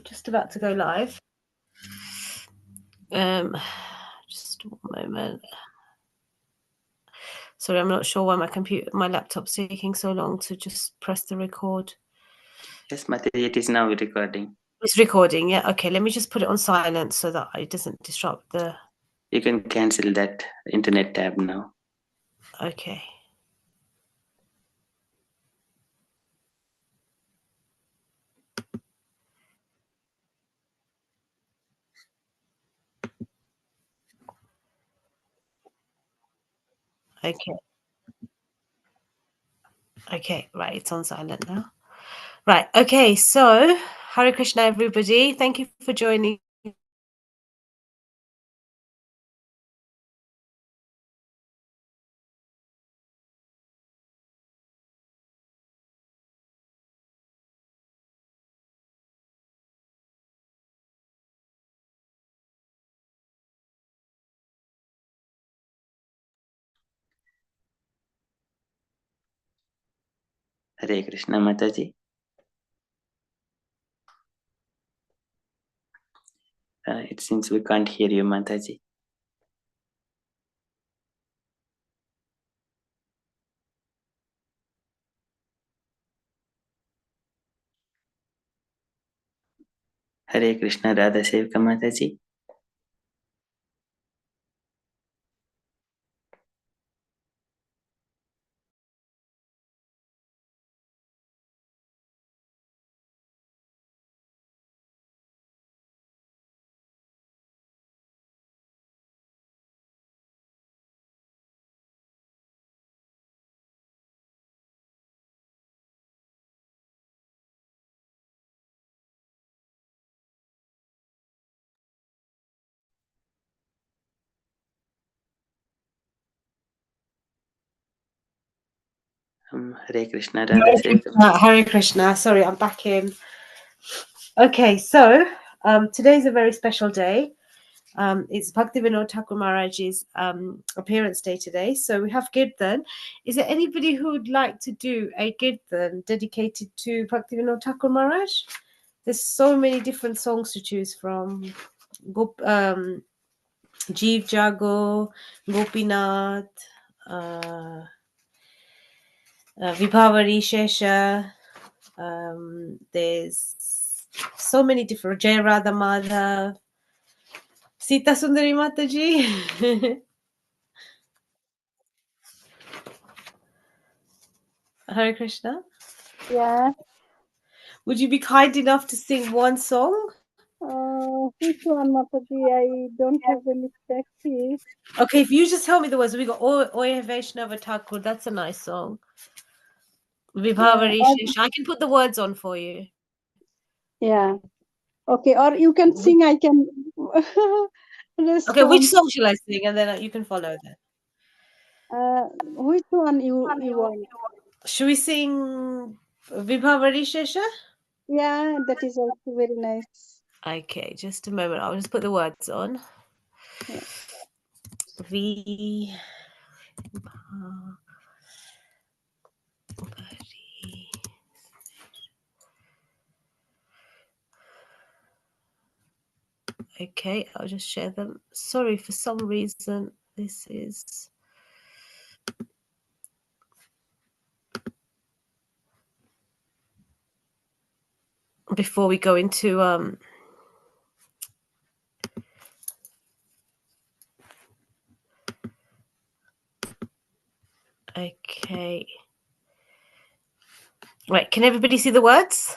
just about to go live. Just one moment. Sorry, I'm not sure why my laptop's taking so long to just press the record. Yes, Mataji, it is now recording. It's recording, yeah. Okay, let me just put it on silent so that it doesn't disrupt the. You can cancel that internet tab now. Okay. Okay. Okay, right, it's on silent now. Right, okay, so Hare Krishna, everybody. Thank you for joining. Hare Krishna, Mataji. It seems we can't hear you, Mataji. Hare Krishna, Radha Sevika, Mataji. Hare Krishna, Radha Sevika. Hare Krishna. Sorry, I'm back in. Okay, so today's a very special day. It's Bhaktivinoda Thakur Maharaj's appearance day today. So we have Kirtan. Is there anybody who would like to do a Kirtan dedicated to Bhaktivinoda Thakur Maharaj? There's so many different songs to choose from. Jeev Jago, Gopinath, Vibhavari Shesha. There's so many different. Jai Radha Madhav. Sita Sundari Mataji. Hare Krishna. Yeah. Would you be kind enough to sing one song? Which one, Mataji? I don't have any practice. Okay, if you just tell me the words. We got Oye Vaishnava Thakur. That's a nice song. Vibhavari Shesha. I can put the words on for you. Yeah. Okay, or you can sing. I can respond. Okay, which song shall I sing? And then you can follow that. Which one you want? Should we sing Vibhavari Shesha? Yeah, that is also very nice. Okay, just a moment. I'll just put the words on. Yeah. Okay, I'll just share them. Sorry, for some reason, this is... Before we go into... Okay. Right, can everybody see the words?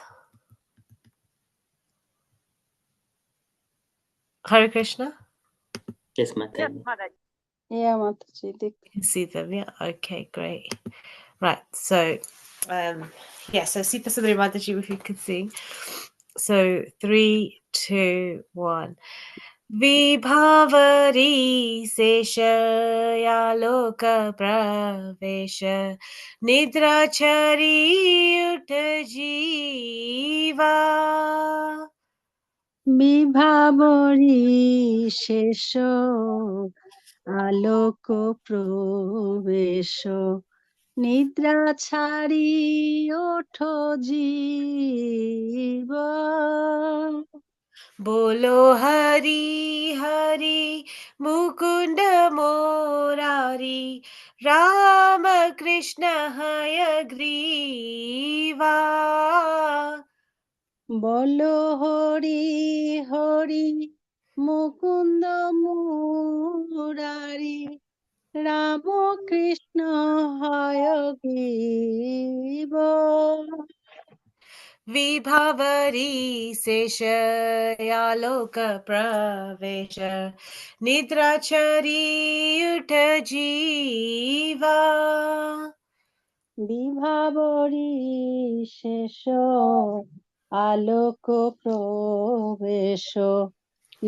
Hare Krishna? Yes, Mataji. Yeah, Mataji. You can see them, yeah? Okay, great. Right, so, so Sita Sundari Mataji, if you could sing. So, 3, 2, 1. Vibhavari Seshaya Loka Pravesha Nidrachari Jiva Vibhavari Shesho Aloko Provesho Nidra Chari Otho Jiva बोलो हरि हरि मुकुंद मोरारी राम कृष्ण हय ग्रीवा বলো হরি হরি মুকুন্দ মুরারি রাম কৃষ্ণ হয় গ্রীব विभावरी शेषयालोक प्रवेश निद्राचरी उठ जीवा বিভাবরী শেষ আলোক প্রবেশ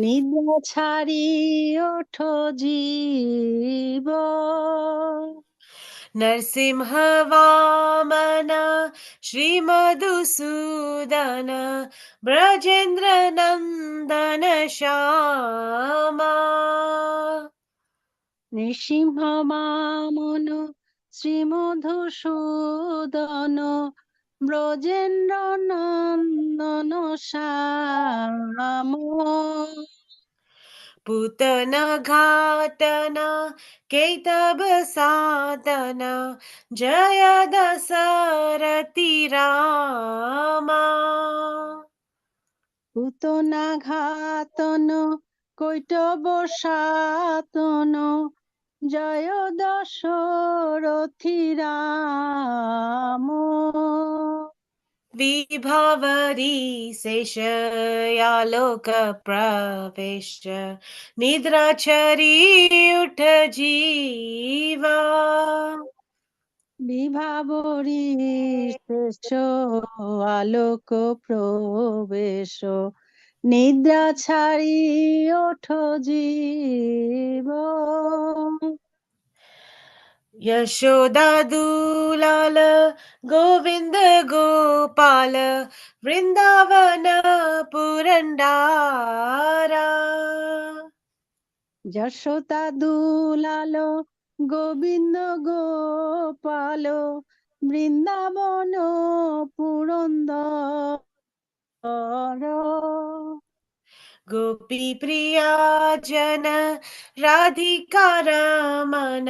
নিদ্রা ছাড়ি ওঠো জীব नरसिंह वामन श्रीमधुसूदन ब्रजेन्द्र नन्दन श्यामा নৃসিংহ বামন শ্রীমধুসূদন ব্রজেন্দ্র নন্দন শ্যাম पूतन घाटन केतब साधन जय दशरथि रामा পুতনা ঘাতন কৈটব সাতন জয় দশরথি রাম विभावरी शेषयालोक प्रवेश निद्राचरी उठ जीवा বিভাবরী শেষ আলোক প্রবেশ নিদ্রা ছাড়ি ওঠো জীব यशोदा दुलाल गोविंद गोपाल वृंदावन पुरंदारा যশোদা দুলাল গোবিন্দ গোপাল বৃন্দাবন পুরন্দর गोपी प्रिया जन राधिका रमन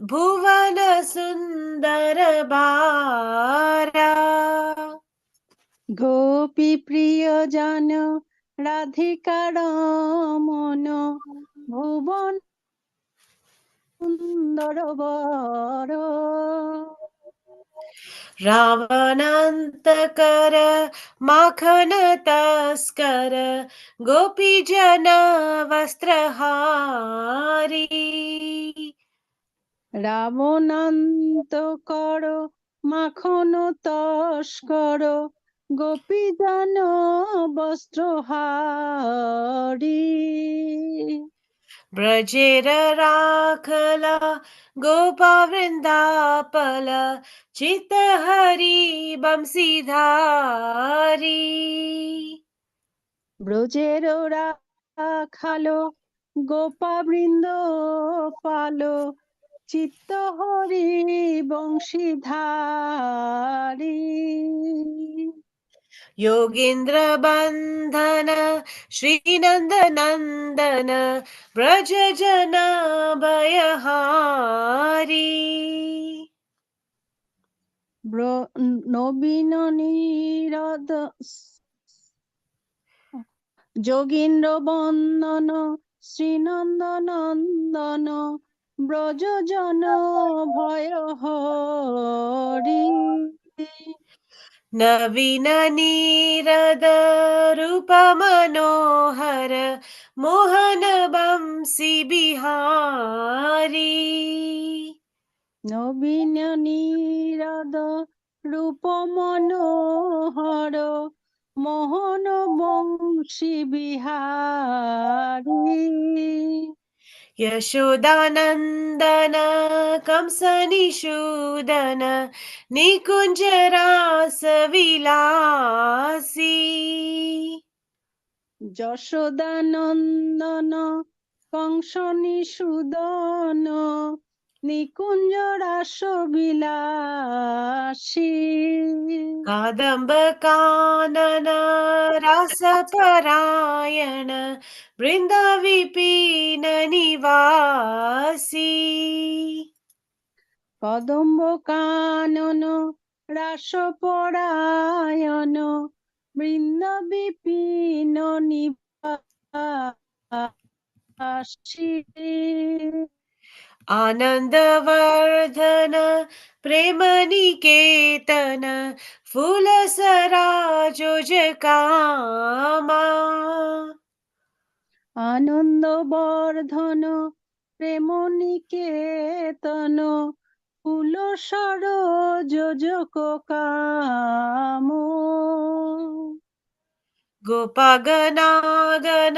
भुवन सुंदर बारा গোপী প্রিয় জন রাধিকার মন ভুবন সুন্দর বর रावणान्तकर माखन तस्कर गोपी जन वस्त्रहारी রাবণান্ত কর মাখন তস্কর গোপীজন বস্ত্রহারি ब्रजेर राखला गोपा वृंदापल चित हरि बंशीधारी ব্রজের রাখালো গোপাবৃন্দ পালো চিত্ত হরি বংশীধারী योगीन्द्र बंधन श्रीनंद नंदन ब्रज जन भयहारी নবীন নীরদ যোগীন্দ্র বন্দন শ্রীনন্দ নন্দন ব্রজজন ভয় হরি नवीन नीरद रूप मनोहर मोहन बंसी बिहारी নবীন নীরদ রূপ মনোহর মোহন বংশী বিহারী यशोदानन्दन कंसनिषूदन निकुञ्जरासविलासी যশোদানন্দন কংস নিষূদন নিকুঞ্জ রাস বিলাসী कादम्ब कानन रसपरायण वृन्दविपीन निवासी কদম্ব কানন রাস পরায়ণ বৃন্দ বিপিন নিবাসী आनन्दवर्धन प्रेमनिकेतन फूलसराजोजकामा আনন্দ বর্ধন প্রেম নিকেতন ফুল সরোযোজক কাম गोपगणागण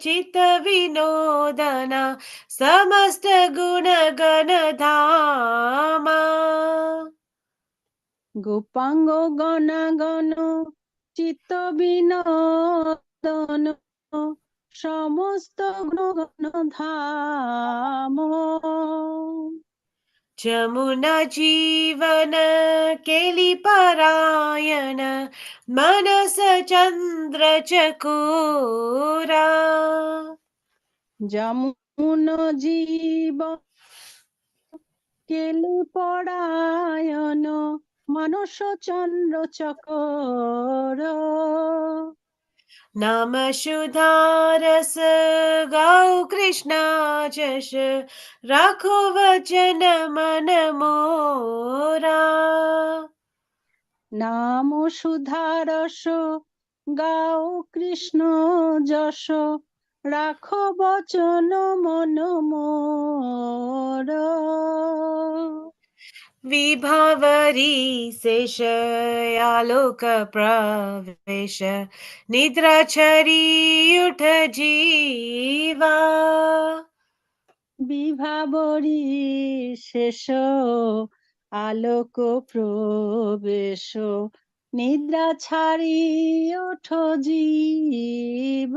चित्तविनोदन समस्त गुणगणधामा গোপাঙ্গ গণাগণ চিত্ত বিনোদন সমস্ত গুণগণ ধাম जमुना जीवन केलिपरायण मनस चन्द्र चकोरा যমুন জীব কেলি পরায়ণ মানস চন্দ্র চকর नाम शुधारस गौ कृष्णा जश राखो वचन मन मोरा নাম সুধারস গাও কৃষ্ণ যশ রাখো বচন মন মোর विभावरी शेष आलोक प्रवेश निद्राचरी उठ जीवा বিভাবরী শেষ আলোক প্রবেশ নিদ্রা ছাড়ি ওঠো জীব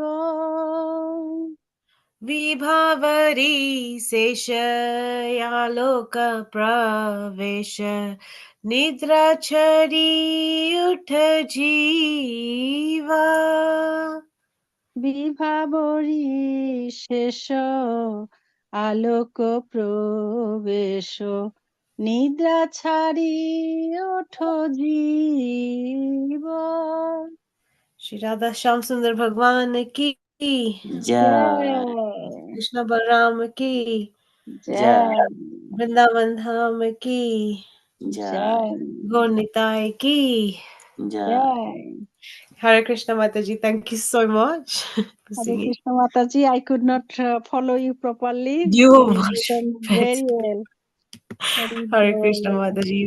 विभावरी शेष आलोक प्रवेश निद्राचरी उठ जीवा বিভাবরী শেষ আলোক প্রবেশ নিদ্রা ছাড়ি ওঠো জীব श्री राधा श्याम सुंदर भगवान की जय कृष्ण बलराम की জয় वृंदावन धाम की जय জয় गौर निताय की जय জয় Hare Krishna Mataji, thank you so much for Hare singing. Krishna Mataji, I could not follow you properly. You You were much sang very better. well. Very Hare well. Krishna Mataji.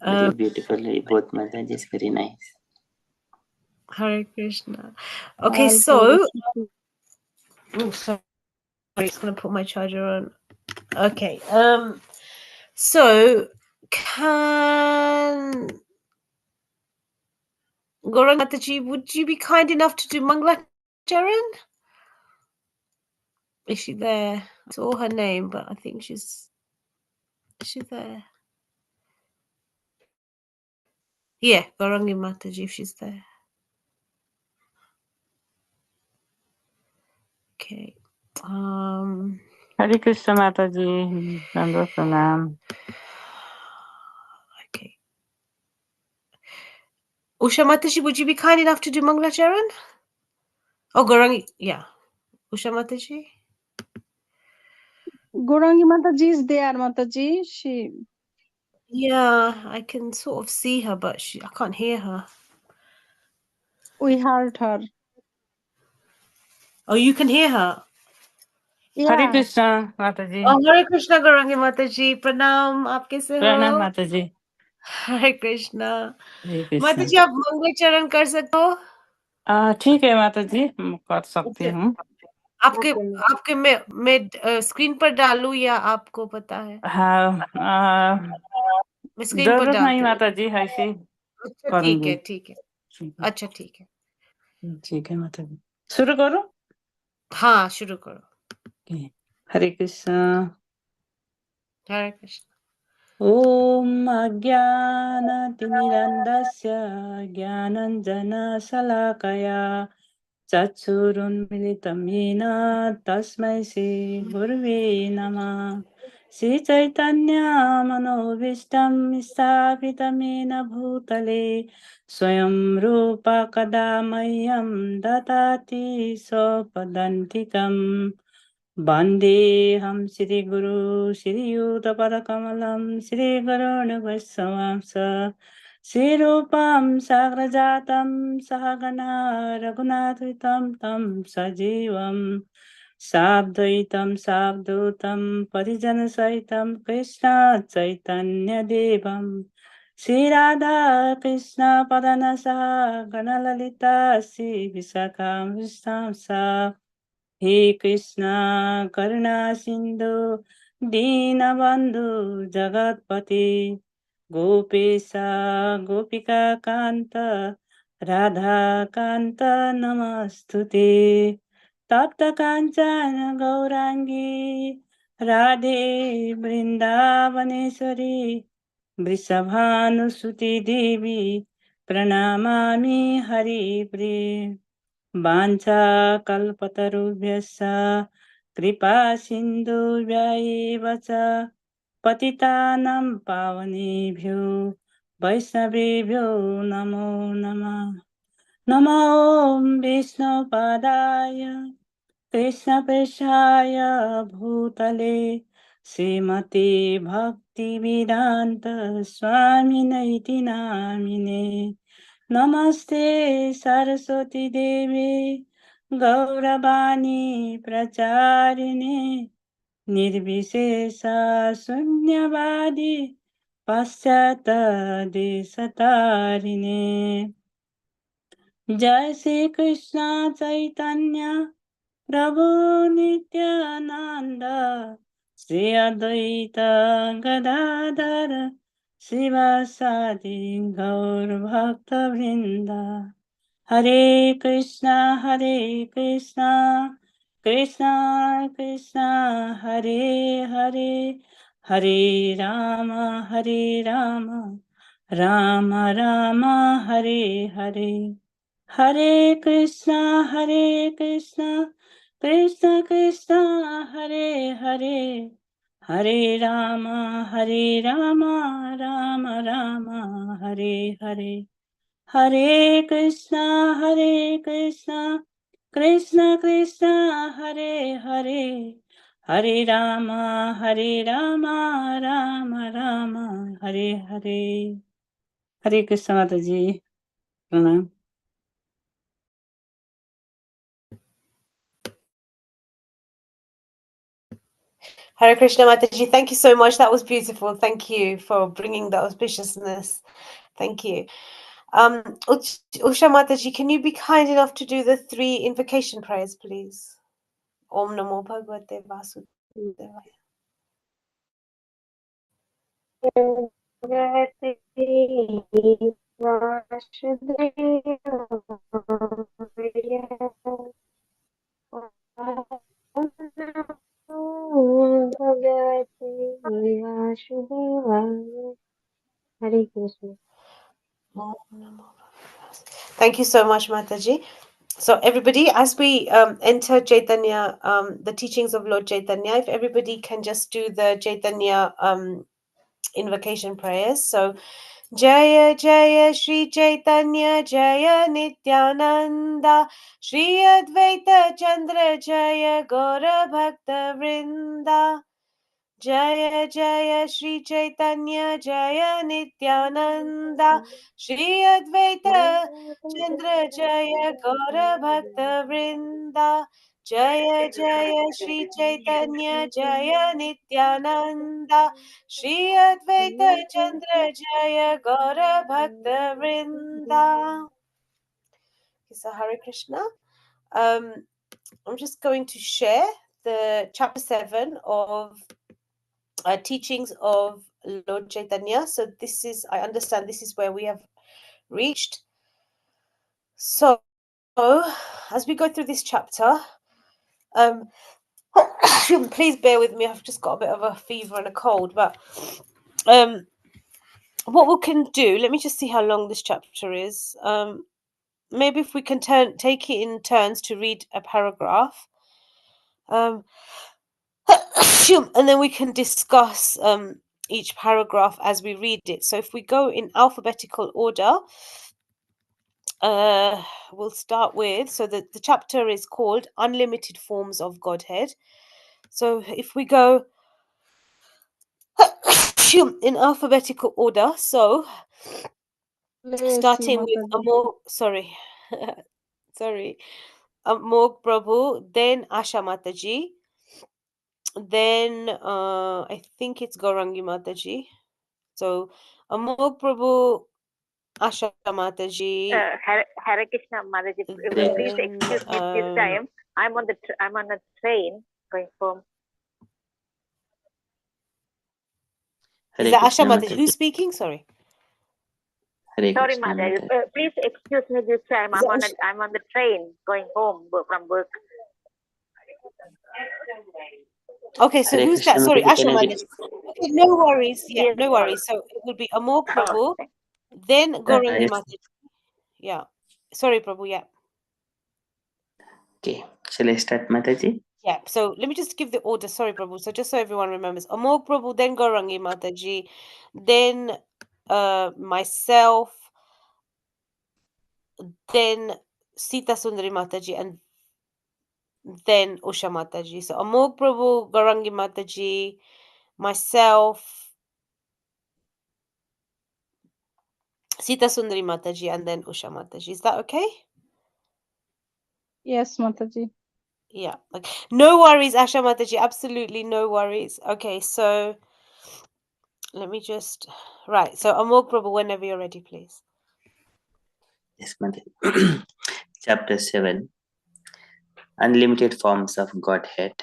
very beautifully both messages very nice. Hare Krishna. Okay, All so praise. oh, sorry, it's gonna put my charger on. Okay, so can Gaurang Mataji, would you be kind enough to do Mangla Charan? Is she there? I saw her name, but I think is she there? Yeah, Gaurangi Mataji, if she's there. Okay. Hare Krishna Mataji, Nanda Pranam. Okay. Usha Mataji, would you be kind enough to do Mangla Charan? Oh, Gaurangi, yeah. Usha Mataji? Gaurangi Mataji is there, Mataji. She Yeah, I can sort of see her, but I can't hear her. we heard her. Oh, you can hear her? Hare Yeah. Krishna Mataji, Oh, Hare Krishna, Gaurangi Mataji. Pranam, aap kaise ho? Pranam Mataji. Hare Krishna. Hare Krishna. Mataji, आप मंगल चरण कर सकते हो? ठीक है माताजी, कर सकती अच्छा। हूँ। आपके मैं स्क्रीन पर डालूं या आपको पता है? हाँ, मैं स्क्रीन पर जरूरत नहीं डालती हूँ। माताजी, ऐसे ही अच्छा ठीक करूँगी। है, ठीक है। ठीक है। अच्छा ठीक है। ठीक है माताजी, शुरू करो। हाँ, शुरू करो। हरे कृष्णा Hare Krishna. ॐ अज्ञानतिमिरन्धस्य ज्ञानञ्जनशलाकया चक्षुरुन्मिलितं येन तस्मै श्रीगुर्वे नमः। श्रीचैतन्यमनोभीष्टं स्थापितं येन भूतले स्वयं रूप कदा मह्यं ददाति स्वपदान्तिकम्। वन्देऽहं श्रीगुरु श्रीयुतपदकमलं श्रीगुरोर्वैष्णवांश श्रीरूपं साग्रजातं सहगणा रघुनाथान्वितं तं सजीवं साद्वैतं सावधूतं परिजनसहितं कृष्ण चैतन्यदेवं श्रीराधा कृष्ण पदनसः गणललिता श्रीविशाखां सा हे कृष्णा करुणा सिन्धु दीनबन्धु जगत्पते गोपेश गोपिका कान्त राधाकान्त नमस्तुते तप्त काञ्चन गौराङ्गी राधे वृन्दावनेश्वरी वृषभानुसुति देवी प्रणमामि हरिप्रिये वाञ्छाकल्पतरुभ्यश्च कृपा सिन्धुभ्यैव च पतितानां पावनेभ्यो वैष्णवेभ्यो नमो नमः। नमो विष्णुपादाय कृष्णप्रेष्ठाय भूतले श्रीमते भक्तिवेदान्त स्वामिनेति नामिने। नमस्ते सरस्वती देवे गौरवाणी प्रचारिणे निर्विशेष शून्यवादी पाश्चात्यदेशतारिणे। जय श्री कृष्ण चैतन्य प्रभु नित्यानंद श्री अद्वैत गदाधर शिवासादि गौर भक्त वृंद। हरे कृष्णा कृष्णा कृष्णा हरे हरे हरे राम राम राम हरे हरे हरे कृष्णा कृष्णा कृष्णा हरे हरे हरे राम राम राम हरे हरे हरे कृष्णा कृष्णा कृष्णा हरे हरे हरे राम राम राम हरे हरे। हरे कृष्ण माता जी, प्रणाम। Hare Krishna Mataji, thank you so much. That was beautiful. Thank you for bringing the auspiciousness. Thank you. Usha Mataji, can you be kind enough to do the 3 invocation prayers, please? Om Namo Bhagavate Vasudevaya. Hare Krishna. Thank you so much, Mataji. So everybody, as we enter Chaitanya, the teachings of Lord Chaitanya, if everybody can just do the Chaitanya invocation prayers. So Jaya Jaya Shri Chaitanya Jaya Nityananda Shri Advaita Chandra Jaya Gaura Bhakta Vrinda Jaya Jaya Shri Chaitanya Jaya Nityananda Shri Advaita Chandra Jaya Gaura Bhakta Vrinda Jaya Jaya Shri Chaitanya Jaya Nityananda Shri Advaita Chandra Jaya Gaura Bhakta Vrinda. So Hare Krishna. I'm just going to share the chapter 7 of teachings of Lord Chaitanya. So this is, I understand, this is where we have reached. So as we go through this chapter, Please bear with me. I've just got a bit of a fever and a cold, but what we can do, let me just see how long this chapter is. Maybe if we can take it in turns to read a paragraph. And then we can discuss each paragraph as we read it. So if we go in alphabetical order, we'll start with, so the chapter is called Unlimited Forms of Godhead. So if we go in alphabetical order, so starting with Amog, sorry, Amog Prabhu, then Asha Mataji, then I think it's Gaurangi Mataji. So Amog Prabhu, Asha Mataji. Hare Krishna Mataji, then, please excuse me this time. I'm on a train going home. Is that Asha Mataji? Who's speaking? Sorry. Sorry, Mataji. Please excuse me this time. I'm on the train going home from work. Okay, so who's that? Sorry, Asha Mataji. Okay, no worries. Yeah, yes, no worries. So it will be Amog Prabhu, then Gaurangi Mataji. Yeah. Sorry, Prabhu. Yeah. Okay. Shall I start, Mataji? Yeah. So let me just give the order. Sorry, Prabhu. So just so everyone remembers, Amog Prabhu, then Gaurangi Mataji, then myself, then Sita Sundari Mataji, and then Usha Mataji. So Amog Prabhu, Gaurangi Mataji, myself, Sita Sundari Mataji, and then Usha Mataji. Is that okay? Yes, Mataji. Yeah. Okay. No worries, Asha Mataji. Absolutely no worries. Okay, so let me just... Right. So Amog Prabhu, whenever you're ready, please. Yes, Mataji. Chapter 7. Unlimited Forms of Godhead.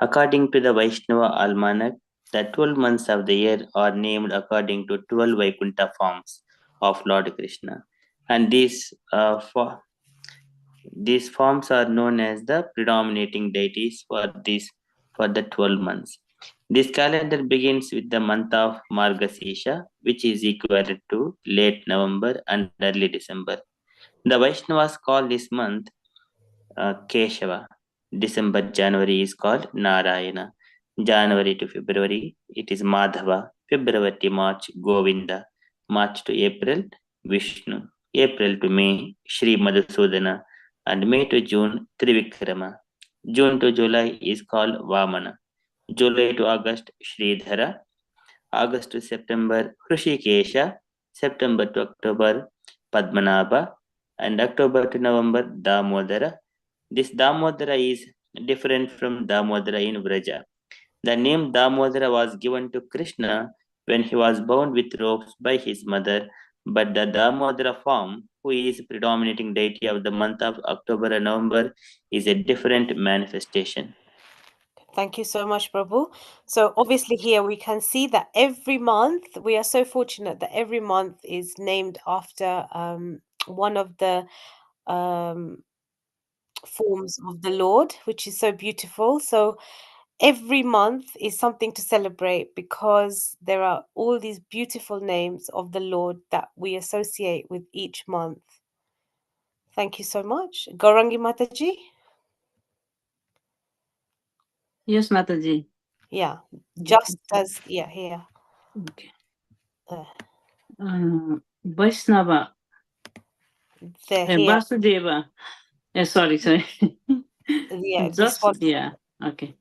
According to the Vaishnava Almanac, the 12 months of the year are named according to 12 Vaikuntha forms of Lord Krishna. And these forms are known as the predominating deities for the 12 months. This calendar begins with the month of Margasisha, which is equivalent to late November and early December. The Vaishnavas call this month Keshava. December, January is called Narayana. January to February, it is Madhava. February to March, Govinda. March to April, Vishnu. April to May, Sri Madhusudana. And May to June, Trivikrama. June to July is called Vamana. July to August, Sridhara. August to September, Hrishikesha. September to October, Padmanabha. And October to November, Damodara. This Damodara is different from Damodara in Vraja. The name Damodara was given to Krishna when he was bound with ropes by his mother, but the Damodara form, who is predominating deity of the month of October and November, is a different manifestation. Thank you so much, Prabhu. So obviously here we can see that every month, we are so fortunate that every month is named after one of the forms of the Lord, which is so beautiful. So every month is something to celebrate because there are all these beautiful names of the Lord that we associate with each month. Thank you so much. Gaurangi Mataji? Yes, Mataji. Yeah, just as, yeah, here. Okay. Vaishnava. Vasudeva. Sorry. Yeah, okay.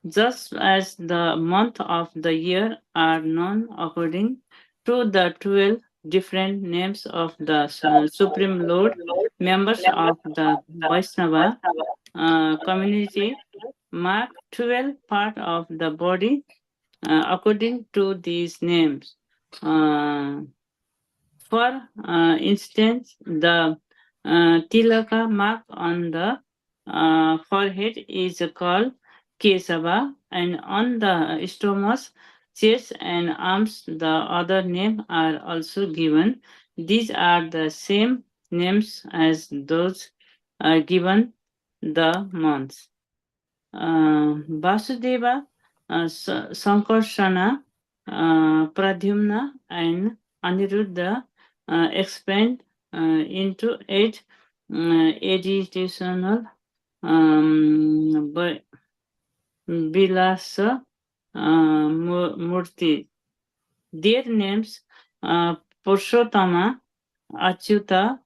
Just as the month of the year are known according to the 12 different names of the Supreme Lord, members of the Vaishnava community mark 12 part of the body according to these names. For instance, the tilaka mark on the forehead is called Kesava, and on the stomach, chest, and arms, the other name are also given. These are the same names as those given the months. Vasudeva, Sankarsana, Pradyumna, and Aniruddha expand into 8 additional Vilasa Murti. Their names Purushottama, Achyuta,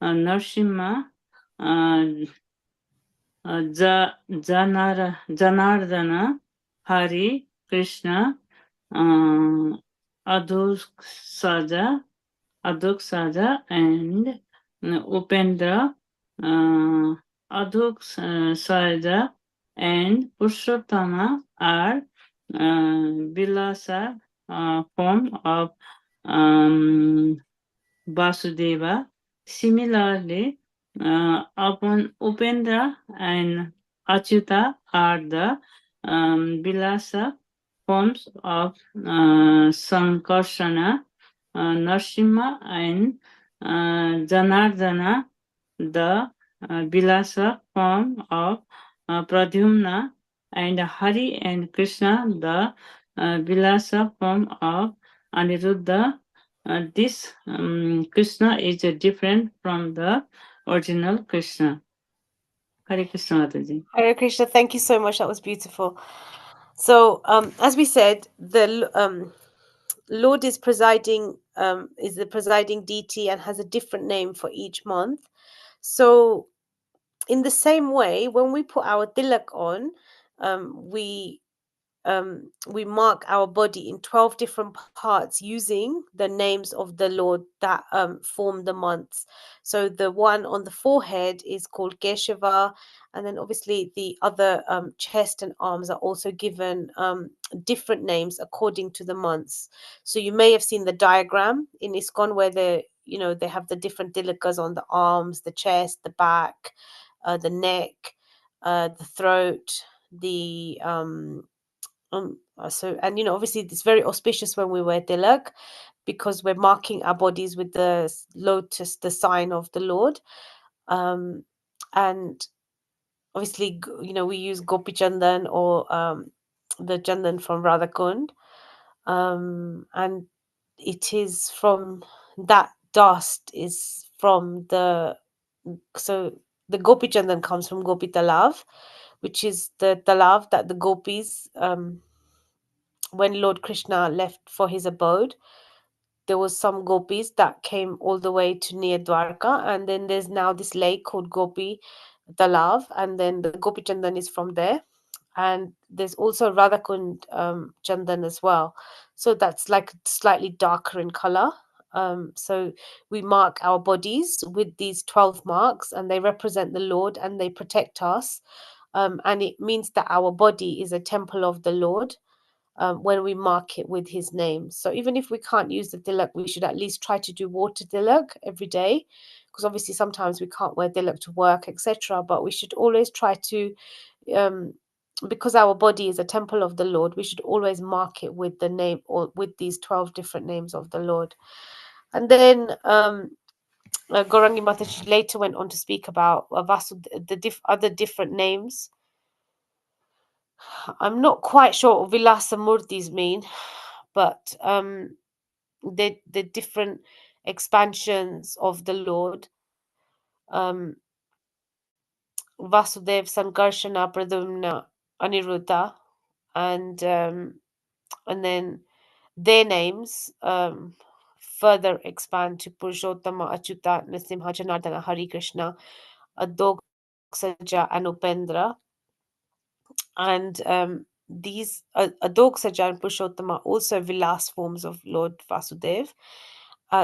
Narsimha, Janardana, Hari, Krishna, Aduksaja, and Upendra, Aduksaja, and Purushottama are Vilasa form of Vasudeva. Similarly, upon Upendra and Achyuta are the Vilasa forms of Sankarsana, Narsimha, and Janardana, the Vilasa form of Pradyumna, and Hari and Krishna, the Vilasa form of Aniruddha. This Krishna is different from the original Krishna. Hare Krishna, Mataji. Hare Krishna, thank you so much. That was beautiful. So, as we said, the Lord is the presiding deity and has a different name for each month. So, in the same way, when we put our tilak on, we mark our body in 12 different parts using the names of the Lord that form the months. So the one on the forehead is called Keshava, and then obviously the other chest and arms are also given different names according to the months. So you may have seen the diagram in ISKCON where they have the different tilakas on the arms, the chest, the back, the neck, the throat, the so, and obviously it's very auspicious when we wear tilak because we're marking our bodies with the lotus, the sign of the Lord. And obviously, we use gopi chandan or the chandan from Radha Kund, and it is from that dust is from the gopi chandan comes from Gopi Talav, which is the talav that the gopis when Lord Krishna left for his abode, there was some gopis that came all the way to near Dwarka, and then there's now this lake called Gopi Talav, and then the Gopi Chandan is from there. And there's also Radhakund Chandan as well. So that's like slightly darker in color. So we mark our bodies with these 12 marks, and they represent the Lord and they protect us. And it means that our body is a temple of the Lord. When we mark it with his name. So even if we can't use the tilak, we should at least try to do water tilak every day, because obviously sometimes we can't wear tilak to work, etc. But we should always try to, because our body is a temple of the Lord, we should always mark it with the name or with these 12 different names of the Lord. And then Gaurangi Mataji later went on to speak about the other different names. I'm not quite sure what Vilasa Murtis mean, but the different expansions of the Lord, Vasudev, Sankarshana, Pradyumna, Aniruddha, and then their names further expand to Purushottama, Achyuta, Nrsimha, Janardana, Hari Krishna, Adoksaja, and Upendra. And these Adoksaja and Purushottama are also Vilas forms of Lord Vasudev.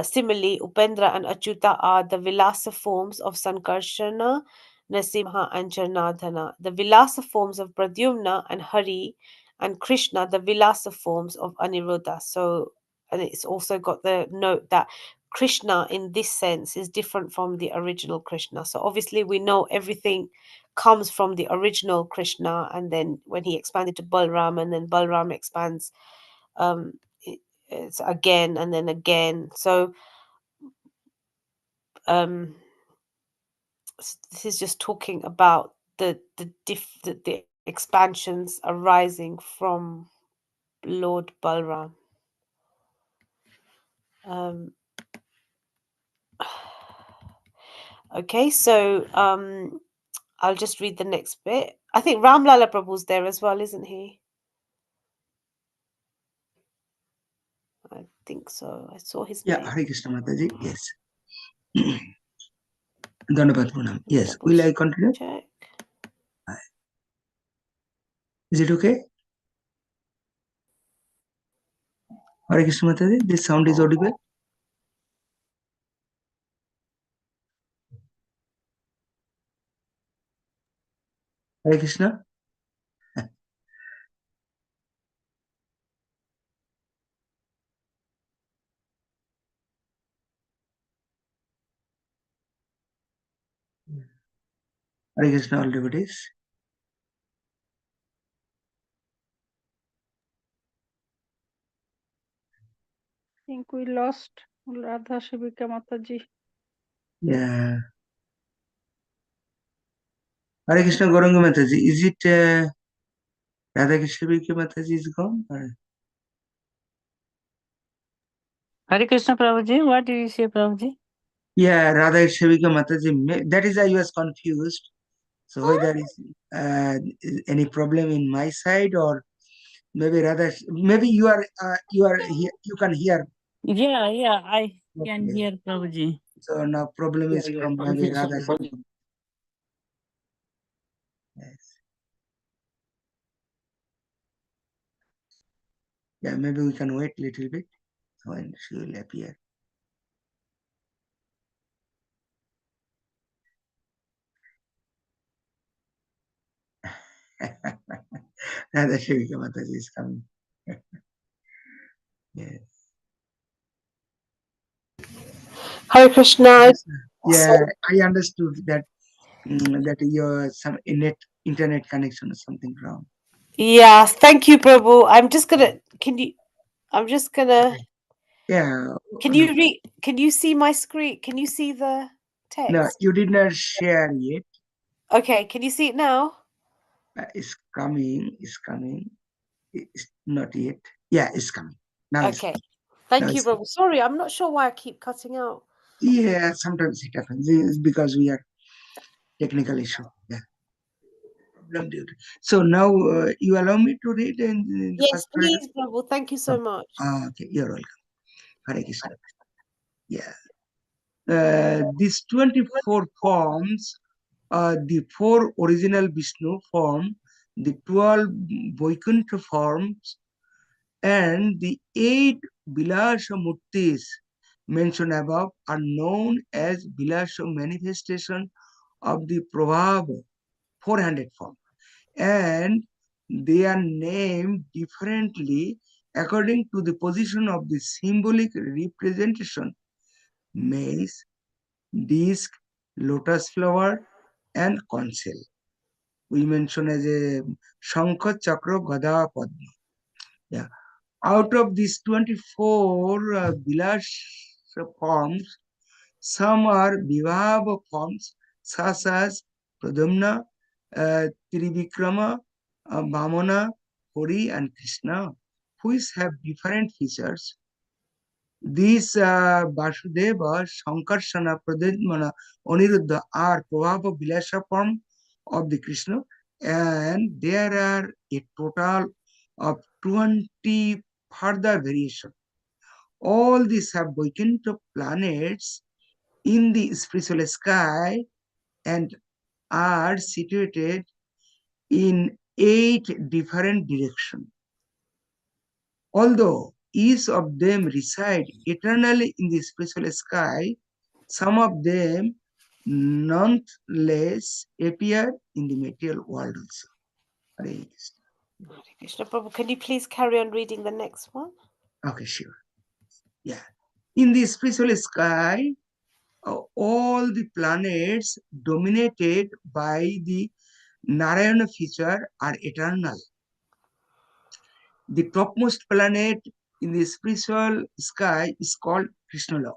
Similarly, Upendra and Achyuta are the Vilasa forms of Sankarshana, Nrsimha, and Janardana. The Vilasa forms of Pradyumna and Hari and Krishna, the Vilasa forms of Aniruddha. So, and it's also got the note that Krishna in this sense is different from the original Krishna. So obviously we know everything comes from the original Krishna, and then when he expanded to Balram, and then Balram expands it's again and then again. So this is just talking about the expansions arising from Lord Balram. Okay, so I'll just read the next bit. I think Ram Lala Prabhu's there as well, isn't he? I think so. I saw his name. Hare Krishna Mataji. Yes. Dhanabad Pranam. Yes. Will I continue? Check. Is it okay? Hare Krishna Mataji. This sound is audible. Hare Krishna. Hare Krishna, all devotees. I think we lost Radha Sevika Mataji. Yeah. Hare Krishna Gauranga Mataji. Is it Radha Krishna Mataji is gone? Hare Krishna Prabhuji, what did you say, Prabhuji? Yeah, Radha Sevika Mataji. That is I was confused. So whether is any problem in my side or maybe rather maybe you are here, you can hear. Yeah, I can Okay. hear Prabhuji. So now problem is from maybe Radha. Yes. Yeah, maybe we can wait a little bit when she will appear. Radha Sevika Mataji is coming. Yes. Hare Krishna. Yeah, I understood that that your some internet connection or something wrong. Yeah, thank you, Prabhu. I'm just gonna. I'm just gonna. Yeah. Can you read? Can you see my screen? Can you see the text? No, you did not share yet. Okay, can you see it now? It's coming. It's coming. It's not yet. Yeah, it's coming. Now it's Okay. coming. Thank Now you, it's Prabhu. Sorry, I'm not sure why I keep cutting out. Yeah, sometimes it happens. It's because we are technical issue. Yeah. Problem due to- So now you allow me to read in the Yes, first paragraph? please, Prabhu. Thank you so much. Okay, you're welcome. Hare Krishna. Yeah. These 24 forms, the 4 original Vishnu form, the 12 Vaikuntha forms, and the 8 Vilasa Murtis mentioned above are known as Vilasa manifestation of the Prabhava 400 form, and they are named differently according to the position of the symbolic representation: mace, disc, lotus flower, and conch shell. We mention as a Shankha, Chakra, Gada, Padma. Yeah. Out of these 24 Vilas forms, some are Vibhava forms, such as Pradhamna, Trivikrama, Vamana, Hori, and Krishna, which have different features. These Vasudeva, Sankarsana, Pradhamana, Aniruddha are Prabhava Vilasa form of the Krishna, and there are a total of 20 further variations. All these have Vaikuntha planets in the spiritual sky and are situated in 8 different directions. Although each of them reside eternally in the spiritual sky, some of them nonetheless appear in the material world also. Hare Krishna. Hare Krishna, Prabhu, can you please carry on reading the next one? Okay, sure. Yeah. In the spiritual sky, all the planets dominated by the Narayana feature are eternal. The topmost planet in the spiritual sky is called Krishnaloka,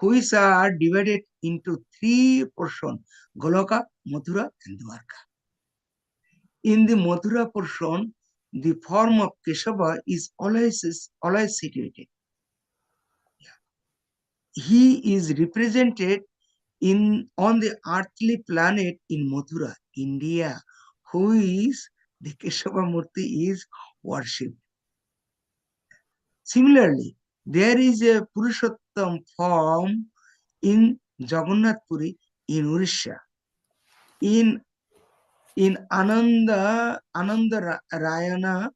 which are divided into 3 portions: Goloka, Mathura, and Dwarka. in the Mathura portion, the form of Keshava is always situated. He is represented on the earthly planet in Mathura, India, who is the Keshava Murti is worshipped. Similarly, there is a Purushottam form in Jagannath Puri in Orissa. In Ananda Rayana,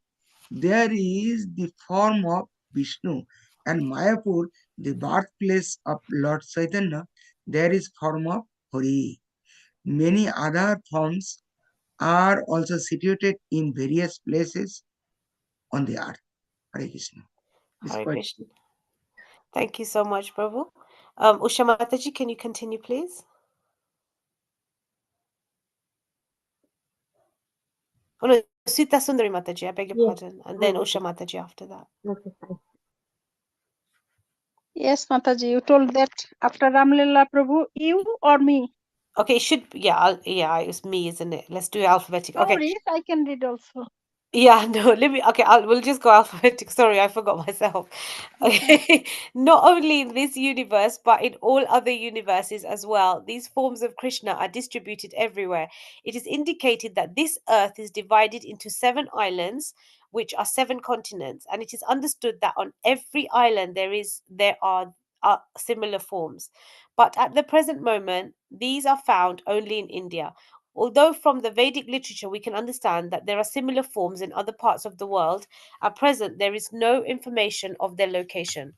there is the form of Vishnu, and Mayapur, the birthplace of Lord Chaitanya, there is form of Hari. Many other forms are also situated in various places on the earth. Hare Krishna. Hare Krishna. Thank you so much, Prabhu. Usha Mataji, can you continue, please? Oh no, Sita Sundari Mataji, I beg your pardon. And then Usha Mataji after that. Okay, fine. Yes, Mataji, you told that after Ramlila Prabhu, you or me? Okay, it should be, it's me, isn't it? Let's do it alphabetic. Okay. Sorry, I can read also. Yeah, no, we'll just go alphabetic. Sorry, I forgot myself. Okay. Not only in this universe, but in all other universes as well, these forms of Krishna are distributed everywhere. It is indicated that this earth is divided into 7 islands, which are 7 continents, and it is understood that on every island there are similar forms. But at the present moment, these are found only in India. Although from the Vedic literature we can understand that there are similar forms in other parts of the world, at present there is no information of their location.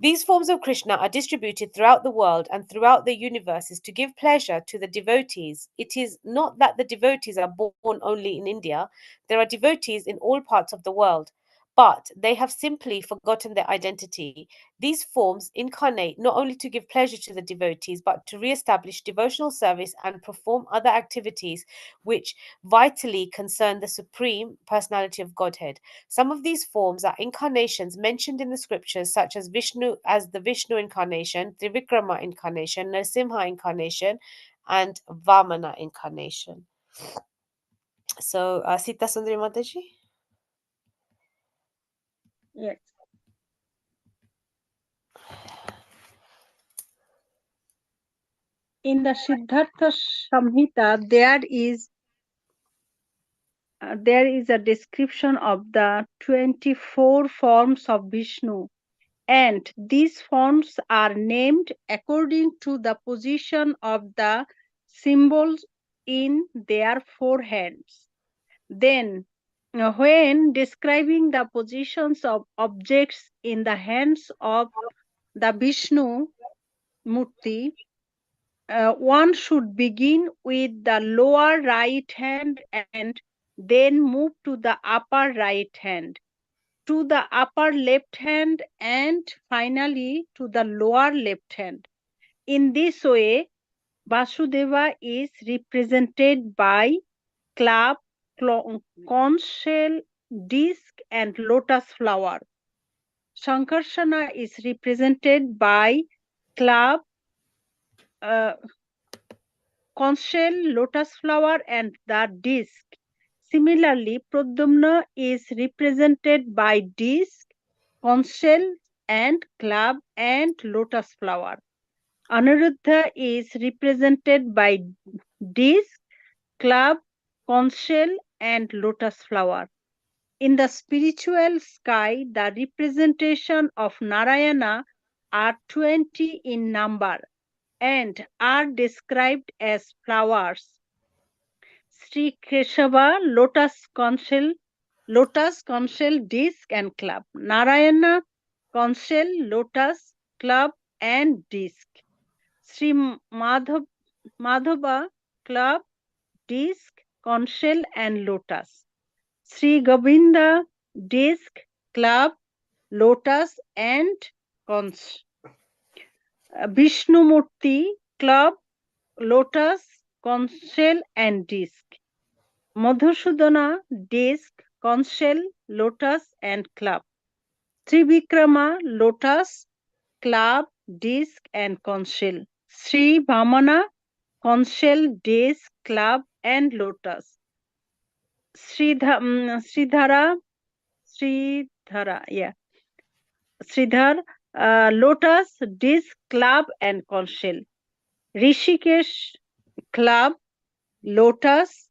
These forms of Krishna are distributed throughout the world and throughout the universes to give pleasure to the devotees. It is not that the devotees are born only in India, there are devotees in all parts of the world. But they have simply forgotten their identity. These forms incarnate not only to give pleasure to the devotees, but to re-establish devotional service and perform other activities which vitally concern the Supreme Personality of Godhead. Some of these forms are incarnations mentioned in the scriptures, such as Vishnu as the Vishnu incarnation, Trivikrama incarnation, Narasimha incarnation, and Vamana incarnation. So, Sita Sundari Mataji? Yes. In the Siddhartha Samhita, there is a description of the 24 forms of Vishnu, and these forms are named according to the position of the symbols in their foreheads. Then, when describing the positions of objects in the hands of the Vishnu Murti, one should begin with the lower right hand and then move to the upper right hand, to the upper left hand, and finally to the lower left hand. In this way, Vasudeva is represented by club, conch shell, disc, and lotus flower. Sankarsana is represented by club, conch shell, lotus flower, and the disc. Similarly, Pradyumna is represented by disc, conch shell, and club and lotus flower. Anuruddha is represented by disc, club, conch shell, and lotus flower. In the spiritual sky, the representation of Narayana are 20 in number and are described as flowers. Sri Keshava, lotus, conch shell, disc, and club. Narayana, conch shell, lotus, club, and disc. Sri Madhava, club, disc, conch shell, and lotus. Sri Govinda, disc, club, lotus, and conch. Vishnu Murti, club, lotus, conch shell, and disc. Madhusudana, disc, conch shell, lotus, and club. Trivikrama, lotus, club, disc, and conch shell. Sri Vamana, conch shell, disc, club, and lotus. Sridhara, yeah. Sridhar, Lotus, Disc, Club, and Conch shell. Rishikesh, Club, Lotus,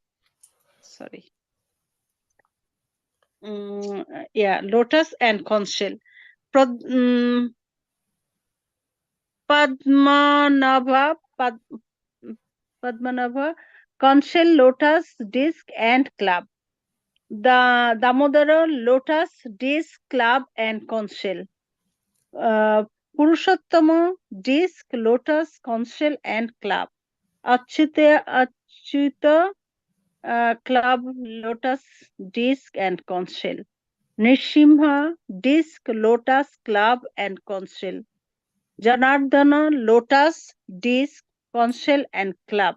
sorry. Lotus and conch shell. Padmanabha, conch shell, lotus, disc, and club. The Damodara, lotus, disc, club, and conch shell. Purushottama, disc, lotus, conch shell, and club. Achyuta, club, lotus, disc, and conch shell. Nrsimha, disc, lotus, club, and conch shell. Janardana, lotus, disc, conch shell, and club.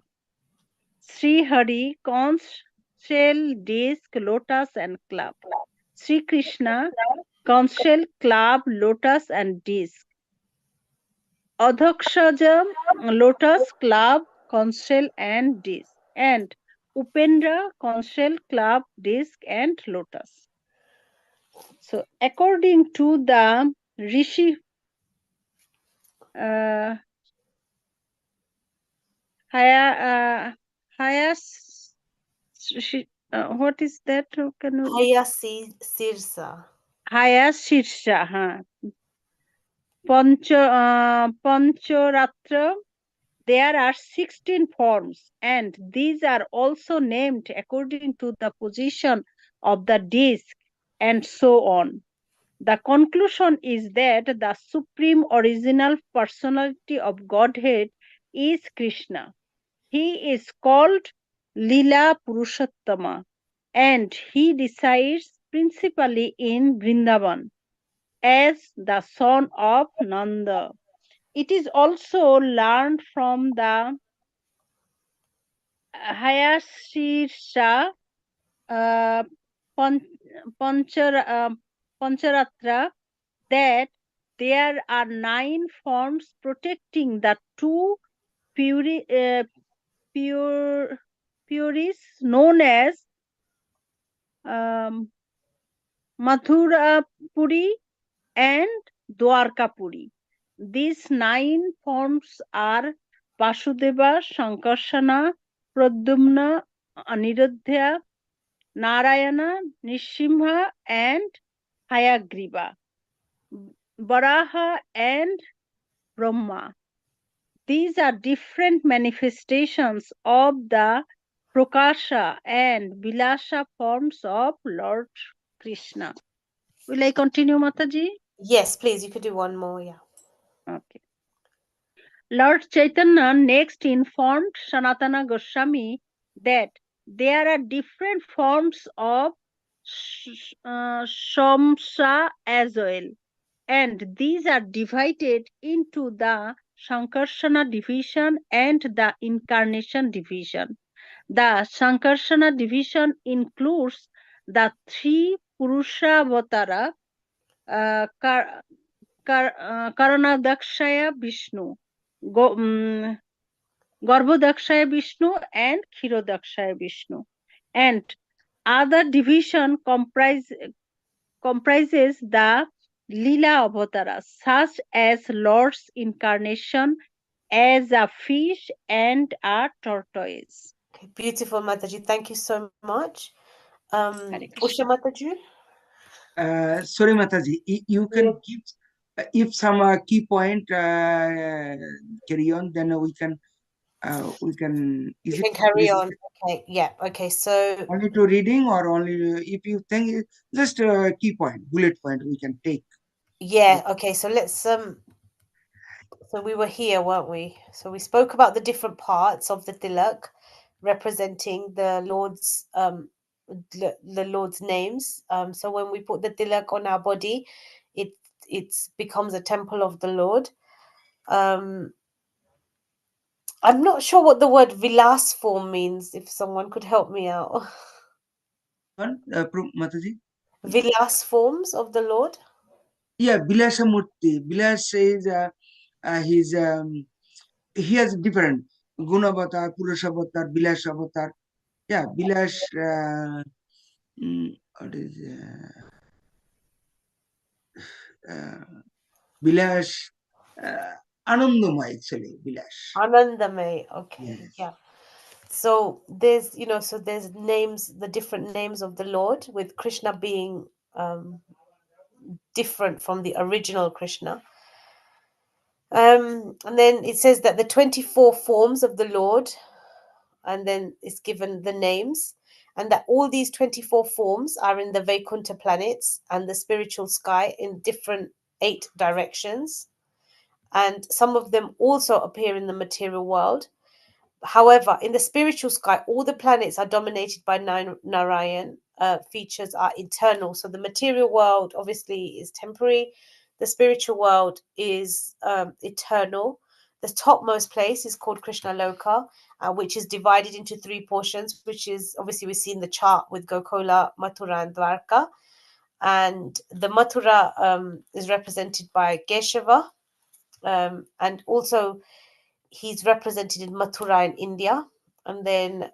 Sri Hari, conch shell, disc, lotus, and club. Sri Krishna, conch shell, club, lotus, and disc. Adhakshaja, lotus, club, conch shell, and disc. And Upendra, conch shell, club, disc, and lotus. So, according to the Rishi what is that? Hayasirsa. Hayashirsha, Pancharatra. There are 16 forms, and these are also named according to the position of the disc, and so on. The conclusion is that the supreme original personality of Godhead is Krishna. He is called Lila Purushottama, and he resides principally in Vrindavan as the son of Nanda. It is also learned from the Hayashirsha Pancharatra that there are 9 forms protecting the two puris known as Mathurapuri and Dwarkapuri. These 9 forms are Vasudeva, Sankarsana, Pradyumna, Aniruddha, Narayana, Nrsimha, and Hayagriva, Varaha, and Brahma. These are different manifestations of the Prakasha and Vilasa forms of Lord Krishna. Will I continue, Mataji? Yes, please. You could do one more. Yeah. Okay. Lord Chaitanya next informed Sanatana Goswami that there are different forms of Shamsa as well, and these are divided into the Sankarsana division and the Incarnation division. The Sankarsana division includes the 3 Purushavatara, Karanadakshaya Vishnu, Garbhodakshaya Vishnu, and Khirodakshaya Vishnu. And other division comprises the Lila avatara, such as Lord's incarnation as a fish and a tortoise. Okay, beautiful, Mataji. Thank you so much. Hare Krishna. Usha Mataji? Sorry, Mataji, you can give if some key point carry on, then we can is You it can carry on. Okay, yeah. Okay, so only to reading or only if you think just key point, bullet point we can take. yeah, okay, so let's so we were here, weren't we? So we spoke about the different parts of the tilak representing the Lord's the Lord's names. So when we put the tilak on our body, it becomes a temple of the Lord. I'm not sure what the word vilas form means. If someone could help me out. Mataji? Vilas forms of the Lord. Yeah, Bilasa Murti. Bilas is his he has different Gunavatar, Purusavatar, Bilas Avatar. Yeah, Bilas what is Bilash, Anandamai actually, Bilash. Anandamay. Okay. Yes. Yeah. So there's, so there's names, the different names of the Lord, with Krishna being different from the original Krishna. And then it says that the 24 forms of the Lord, and then it's given the names, and that all these 24 forms are in the Vaikuntha planets and the spiritual sky in different 8 directions. And some of them also appear in the material world. However, in the spiritual sky, all the planets are dominated by Narayan. Features are eternal. So the material world obviously is temporary. The spiritual world is eternal. The topmost place is called Krishna Loka, which is divided into 3 portions, which is obviously we see in the chart with Gokula, Mathura, and Dwarka. And the Mathura is represented by Keshava, and also he's represented in Mathura in India. And then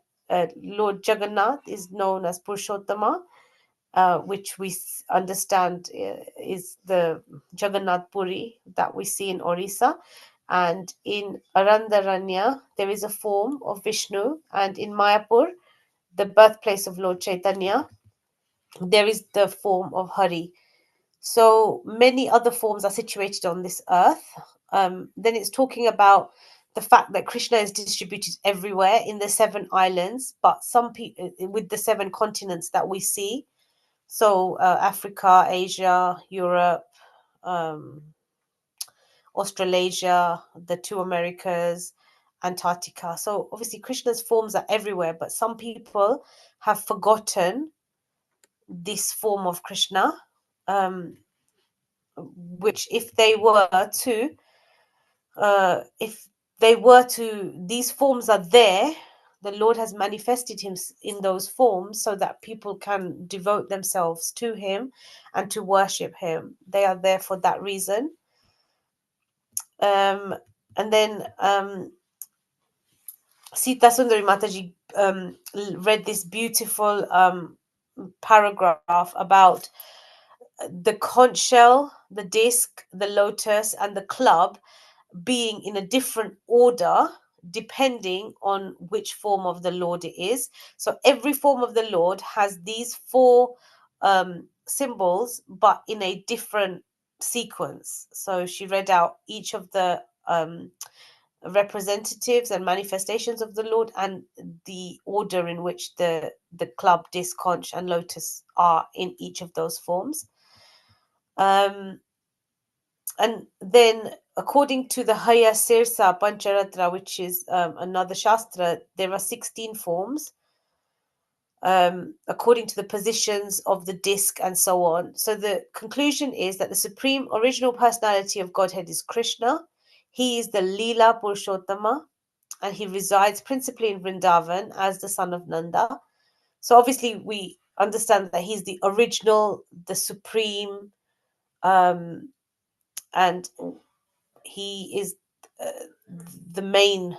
Lord Jagannath is known as Purushottama, which we understand is the Jagannath Puri that we see in Orissa. And in Arandaranya, there is a form of Vishnu. And in Mayapur, the birthplace of Lord Chaitanya, there is the form of Hari. So many other forms are situated on this earth. Then it's talking about the fact that Krishna is distributed everywhere in the 7 islands, but some people with the 7 continents that we see. So Africa, Asia, Europe, um, Australasia, the 2 Americas, Antarctica. So obviously Krishna's forms are everywhere, but some people have forgotten this form of Krishna. Which if they were to these forms are there, the Lord has manifested him in those forms so that people can devote themselves to him and to worship him. They are there for that reason. And then Sita Sundari Mataji read this beautiful paragraph about the conch shell, the disc, the lotus, and the club being in a different order depending on which form of the Lord it is. So every form of the Lord has these 4 symbols, but in a different sequence. So she read out each of the representatives and manifestations of the Lord and the order in which the club, disc, conch, and lotus are in each of those forms. And then, according to the Haya Sirsa Pancharatra, which is another Shastra, there are 16 forms, according to the positions of the disc and so on. So the conclusion is that the supreme original personality of Godhead is Krishna. He is the Leela Purushottama, and he resides principally in Vrindavan as the son of Nanda. So obviously we understand that he's the original, the supreme, and he is the main.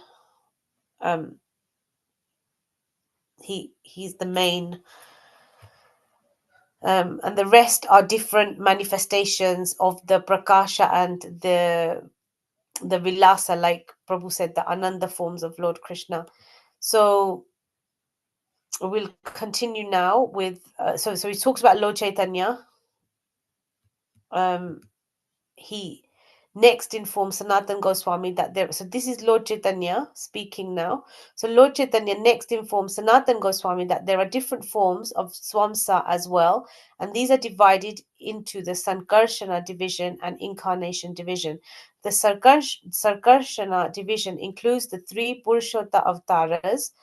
He's the main, and the rest are different manifestations of the Prakasha and the Vilasa, like Prabhu said, the Ananda forms of Lord Krishna. So we'll continue now with so he talks about Lord Chaitanya. He next informs Sanatan Goswami that there. So this is Lord Chaitanya speaking now. So Lord Chaitanya next informs Sanatan Goswami that there are different forms of Swamsa as well, and these are divided into the Sankarshana division and Incarnation division. The Sankarshana division includes the 3 Purushotta avatars,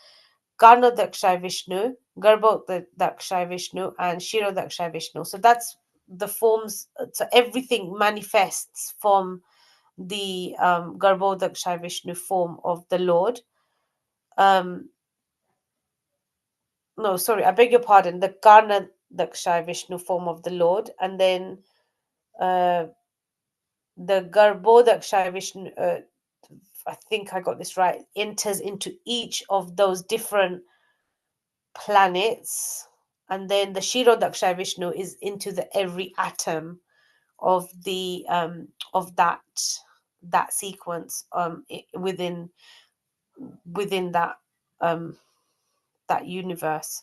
Karnodakshay Vishnu, Garbhodakshay Vishnu, and Shirodakshay Vishnu. So that's the forms. So everything manifests from the Garbhodakshay Vishnu form of the Lord. No, sorry, I beg your pardon. The Karnodakshay Vishnu form of the Lord, and then the Garbhodakshay Vishnu. I think I got this right. Enters into each of those different planets and then the Shirodakshaya Vishnu is into the every atom of the of that sequence within that that universe.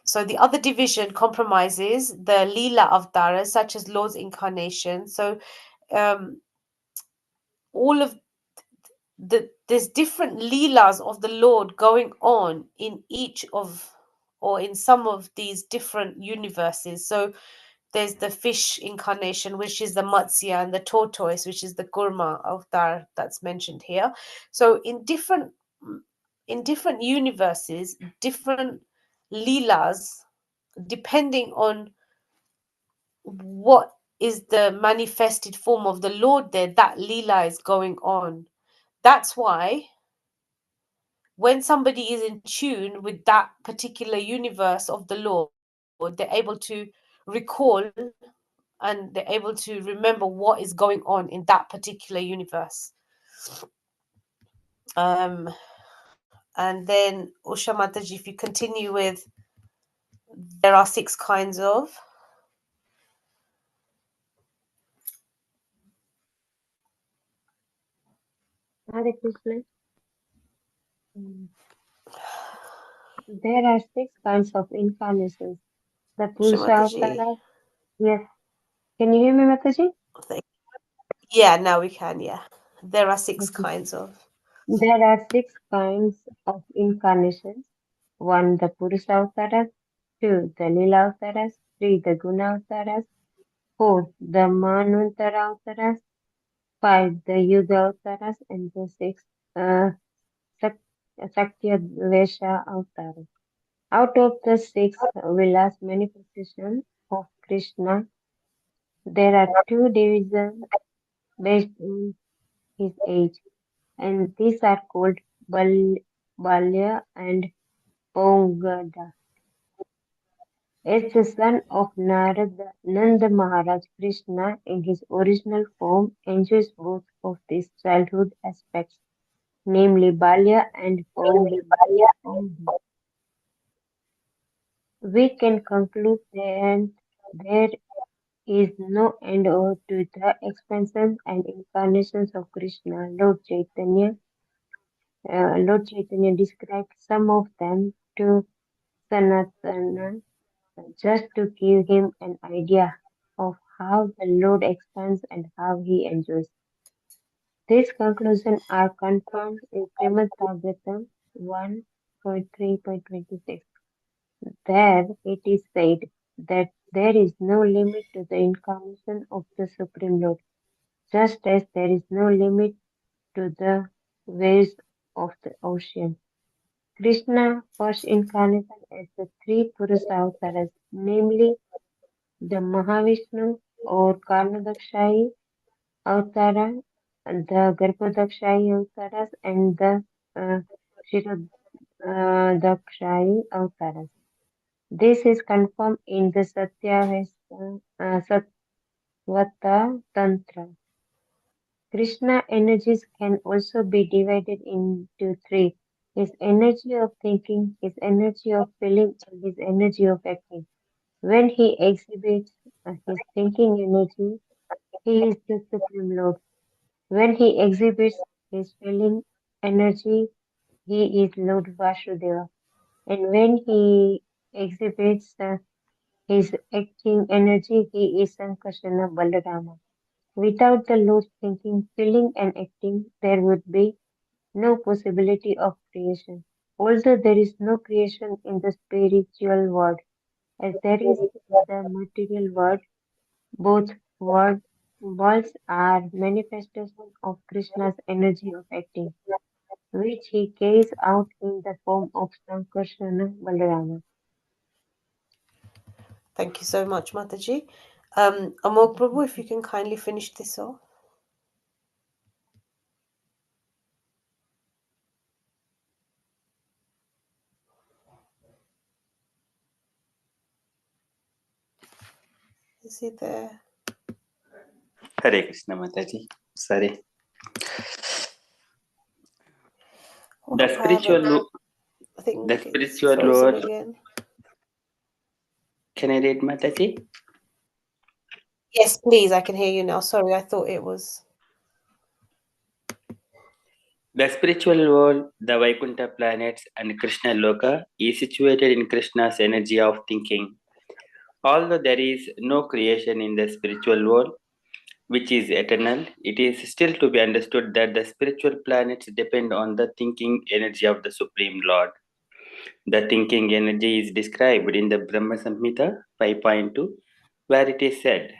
So the other division compromises the Leela Avtaras, such as Lord's incarnation. So all of there's different Leelas of the Lord going on in each of, or in some of these different universes. So there's the fish incarnation, which is the Matsya, and the tortoise, which is the Kurma avatar that's mentioned here. So in different universes, different Leelas, depending on what is the manifested form of the Lord there, that Leela is going on. That's why when somebody is in tune with that particular universe of the Lord, they're able to recall and they're able to remember what is going on in that particular universe. And then Usha Mataji, if you continue with, there are 6 kinds of. Hare Krishna. There are 6 kinds of incarnations. The Purusha Mataji. Avtaras. Yes. Can you hear me, Mataji? Yeah, now we can, yeah. There are 6 Okay. kinds of. There are 6 kinds of incarnations. 1. The Purusha Avtaras. 2. The Lila Avtaras. 3. The Guna Avtaras. 4. The Manvantara Avtaras. 5. The Yuga Avtaras. And the 6. Satyadvesha Avtaras. Out of the 6 Vilas manifestations of Krishna, there are 2 divisions based on his age, and these are called Balya and Pongada. As the son of Narada, Nanda Maharaj, Krishna in his original form enjoys both of these childhood aspects, namely Balya and Pongada. We can conclude that there is no end to the expansions and incarnations of Krishna. Lord Chaitanya described some of them to Sanatana just to give him an idea of how the Lord expands and how he enjoys. These conclusions are confirmed in Srimad Bhagavatam 1.3.26. There it is said that there is no limit to the incarnation of the Supreme Lord, just as there is no limit to the waves of the ocean. Krishna first incarnated as the 3 Purusha Avtaras, namely the Mahavishnu or Karnadakshayi Avtara, the Garbhodakshayi Avtaras, and the Shirodakshayi Avtaras. This is confirmed in the Satvata Tantra. Krishna energies can also be divided into 3. His energy of thinking, his energy of feeling, and his energy of acting. When he exhibits his thinking energy, he is the Supreme Lord. When he exhibits his feeling energy, he is Lord Vasudeva. And when he exhibits his acting energy, he is Sankarsana Balarama. Without the Lord's thinking, feeling, and acting, there would be no possibility of creation. Although there is no creation in the spiritual world, as there is in the material world, both worlds are manifestations of Krishna's energy of acting, which he carries out in the form of Sankarsana Balarama. Thank you so much, Mataji. Amog Prabhu, if you can kindly finish this off. Is he there? Hare Krishna Mataji. Sorry. The spiritual I think the it's spiritual frozen Lord. again. Can I read, Mataji? Yes, please. I can hear you now. Sorry, I thought it was. The spiritual world, the Vaikuntha planets, and Krishna Loka is situated in Krishna's energy of thinking. Although there is no creation in the spiritual world, which is eternal, it is still to be understood that the spiritual planets depend on the thinking energy of the Supreme Lord. The thinking energy is described in the Brahma Samhita 5.2, where it is said,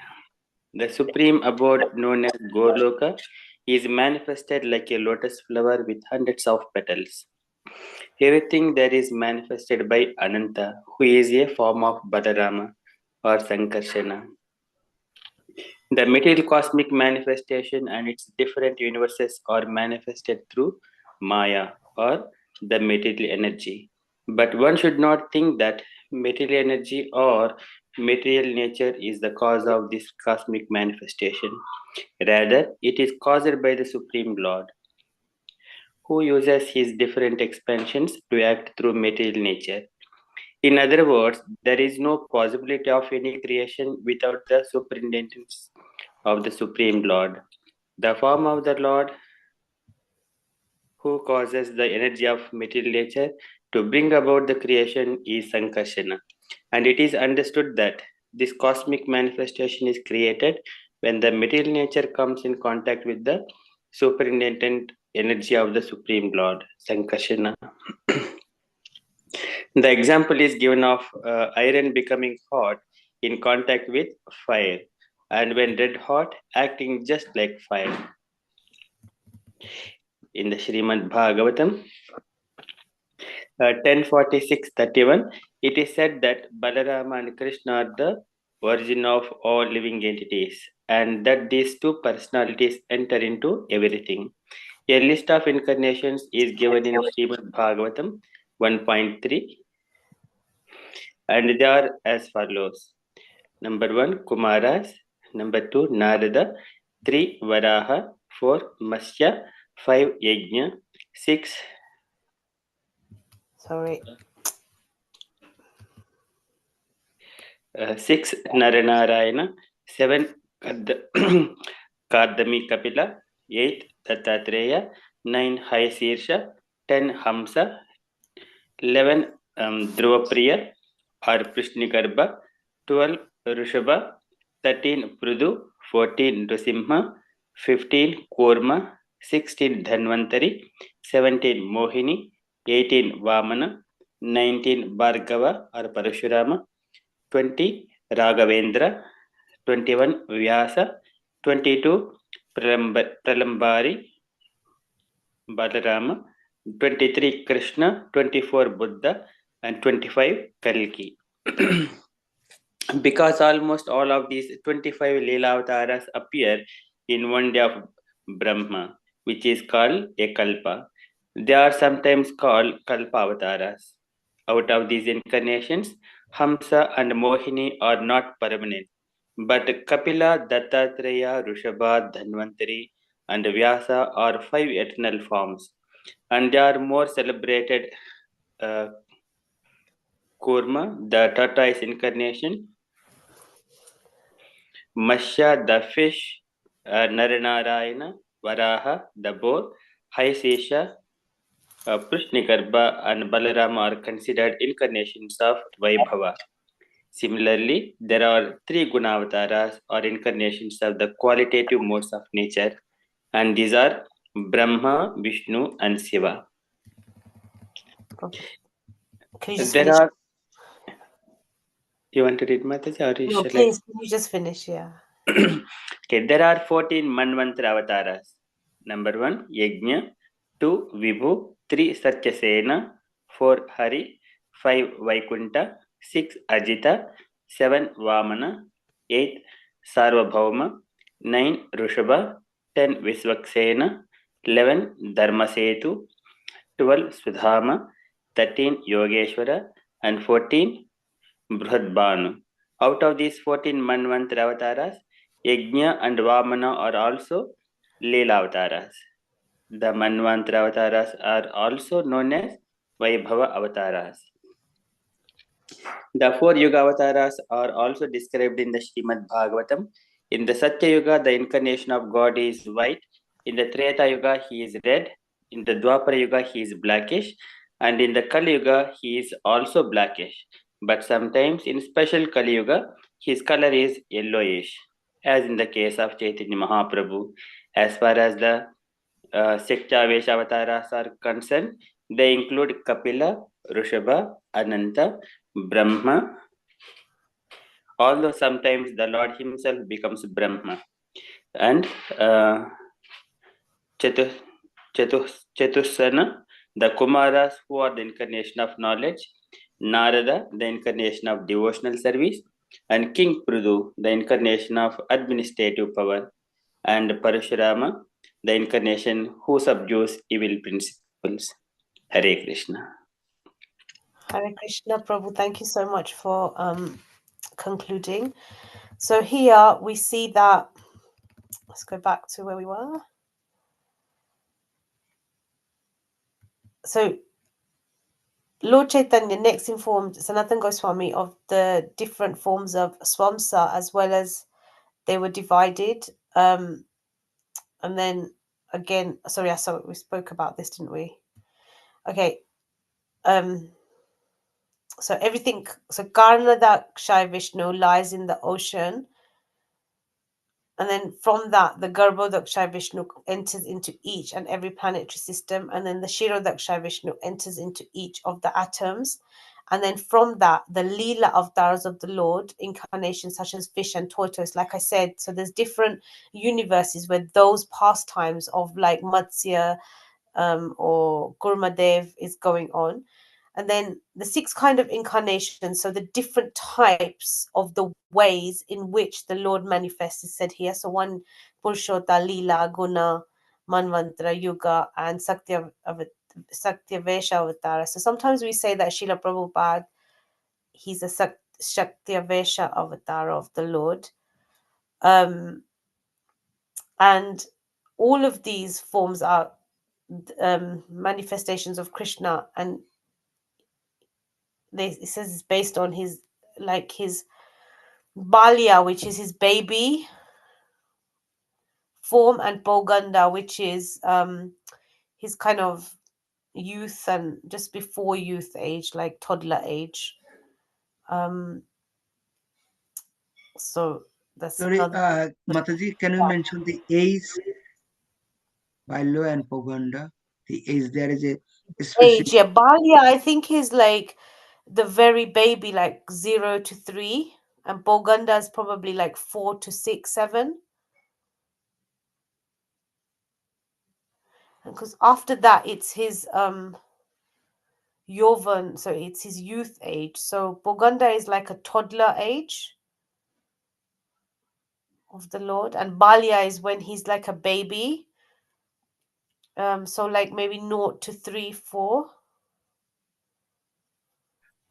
the supreme abode known as Goloka is manifested like a lotus flower with hundreds of petals. Everything there is manifested by Ananta, who is a form of Balarama or Sankarshana. The material cosmic manifestation and its different universes are manifested through Maya or the material energy. But one should not think that material energy or material nature is the cause of this cosmic manifestation. Rather, it is caused by the Supreme Lord, who uses his different expansions to act through material nature. In other words, there is no possibility of any creation without the superintendence of the Supreme Lord. The form of the Lord who causes the energy of material nature to bring about the creation is Sankarshana. And it is understood that this cosmic manifestation is created when the material nature comes in contact with the superintendent energy of the Supreme Lord, Sankarshana. The example is given of iron becoming hot in contact with fire, and when red hot, acting just like fire. In the Srimad Bhagavatam 10:46:31, it is said that Balarama and Krishna are the origin of all living entities, and that these two personalities enter into everything. A list of incarnations is given in Srimad Bhagavatam 1.3, and they are as follows. Number 1, Kumaras. Number 2, Narada. 3, Varaha. 4, Masya. 5, Yajna. 6, Sorry. 6, Naranarayana. 7, Kardami Kapila. 8, Dattatreya. 9, Hayasirsha. 10, Hamsa. 11, Dhruvapriya or Prishnikarbha. 12, Rishabha. 13, Prudu. 14, Nrsimha. 15, Kurma. 16, Dhanvantari. 17, Mohini. 18, Vamana. 19, Bhargava or Parashurama. 20, Raghavendra. 21, Vyasa. 22, Pralambari, Balarama. 23, Krishna. 24, Buddha. And 25, Kalki. Because almost all of these 25 Leela avatars appear in one day of Brahma, which is called a Kalpa. They are sometimes called Kalpa avatars. Out of these incarnations, Hamsa and Mohini are not permanent, but Kapila, Dattatreya, Rishabha, Dhanvantari, and Vyasa are 5 eternal forms, and they are more celebrated. Kurma, the tortoise incarnation, Mashya, the fish, Naranarayana, Varaha, the boar, Haisesha, Prishnikarbha, and Balarama are considered incarnations of Vaibhava. Similarly, there are 3 Gunavataras or incarnations of the qualitative modes of nature, and these are Brahma, Vishnu, and Shiva. Can you just There finish? are. You want to read Mataji or No, shall I? please. Can you just finish? Yeah. Okay, there are 14 Manvantara avatars. Number 1, Yajna. 2, Vibhu. 3, Satyasena. 4, Hari. 5, Vaikunta. 6, Ajita. 7, Vamana. 8, Sarvabhauma. 9, Rishabha. 10, Visvaksena. 11, Dharmasetu. 12, Sudhama. 13, Yogeshwara. And 14, Brihadbanu. Out of these 14 Manvantara avatars, Yajna and Vamana are also Leela avatars. The Manvantara avatars are also known as Vaibhava avatars. The four Yuga avatars are also described in the Srimad Bhagavatam. In the Satya Yuga, the incarnation of God is white. In the Treta Yuga, he is red. In the Dwapara Yuga, he is blackish. And in the Kali Yuga, he is also blackish. But sometimes in special Kali Yuga, his color is yellowish, as in the case of Chaitanya Mahaprabhu. As far as the Sektavesha avatars are concerned, they include Kapila, Rishabha, Ananta, Brahma, although sometimes the Lord himself becomes Brahma. And Chatusana, the Kumaras, who are the incarnation of knowledge, Narada, the incarnation of devotional service, and King Prudu, the incarnation of administrative power, and Parashurama, the incarnation who subdues evil principles. Hare Krishna. Hare Krishna, Prabhu. Thank you so much for concluding. So here we see that, let's go back to where we were. So Lord Chaitanya next informed Sanatana Goswami of the different forms of swamsa, as well as they were divided. And then again, sorry, we spoke about this, didn't we? Okay. So everything, so Karnadakshay Vishnu lies in the ocean. And then from that, the Garbhodakshay Vishnu enters into each and every planetary system. And then the Shirodakshay Vishnu enters into each of the atoms. And then from that, the Leela avatars of the Lord, incarnations such as fish and tortoise, like I said, so there's different universes where those pastimes of like Matsya or Gurmadev is going on. And then the six kind of incarnations, so the different types of the ways in which the Lord manifests is said here. So one, Purushota, Lila, Guna, Manvantara, Yuga, and Satyavesha Avatara. So sometimes we say that Srila Prabhupada, he's a Satyavesha Avatar of the Lord. And all of these forms are manifestations of Krishna, and it says it's based on his Balia, which is his baby form, and Boganda, which is his kind of youth and just before youth age, like toddler age. So that's Sorry, another. Mataji, can you mention the age? Bailo and Poganda. The age, there is a specific Age, yeah. Balia, I think, is like the very baby, like 0 to 3, and Boganda is probably like 4 to 6, 7. Because after that, it's his Yovan, so it's his youth age. So Boganda is like a toddler age of the Lord, and Balia is when he's like a baby. So like maybe 0 to 3, 4.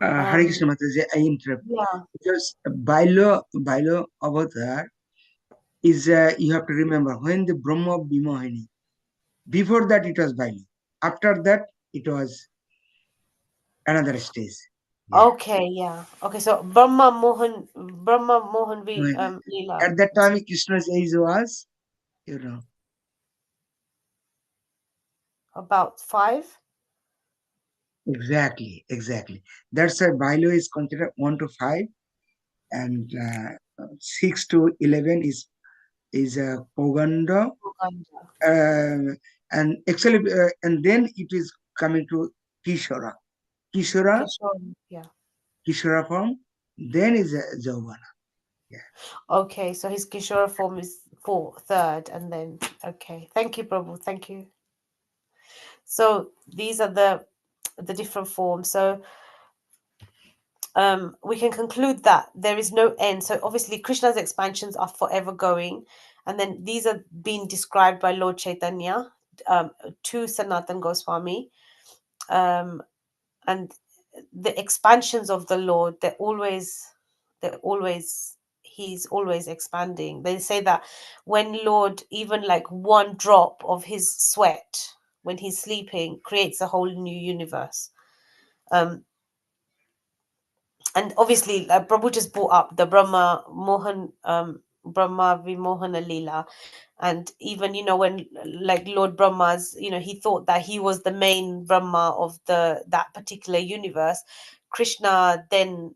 Hare Krishna Mataji, I interrupt. Yeah. Because Bailo Avatar is, you have to remember, when the Brahma Bhimohini, before that it was Bailo. After that, it was another stage. Yeah. Okay, yeah. Okay, so Brahma Mohan Leela. At that time, Krishna's age was, About 5. Exactly. That's why Bailo is considered 1 to 5, and 6 to 11 is Poganda. And actually, and then it is coming to Kishora. Yeah. Kishora form, then is Jauvana. Yeah. Okay, so his Kishora form is 3rd, and then okay. Thank you, Prabhu. Thank you. So these are the different forms. So we can conclude that there is no end. So obviously Krishna's expansions are forever going, and then these are being described by Lord Chaitanya to Sanatana Goswami, and the expansions of the Lord, he's always expanding. They say that when Lord, even like one drop of his sweat when he's sleeping, creates a whole new universe. and obviously Prabhu just brought up the Brahma Vimohana Leela. And even, when like Lord Brahma's, he thought that he was the main Brahma of that particular universe. Krishna then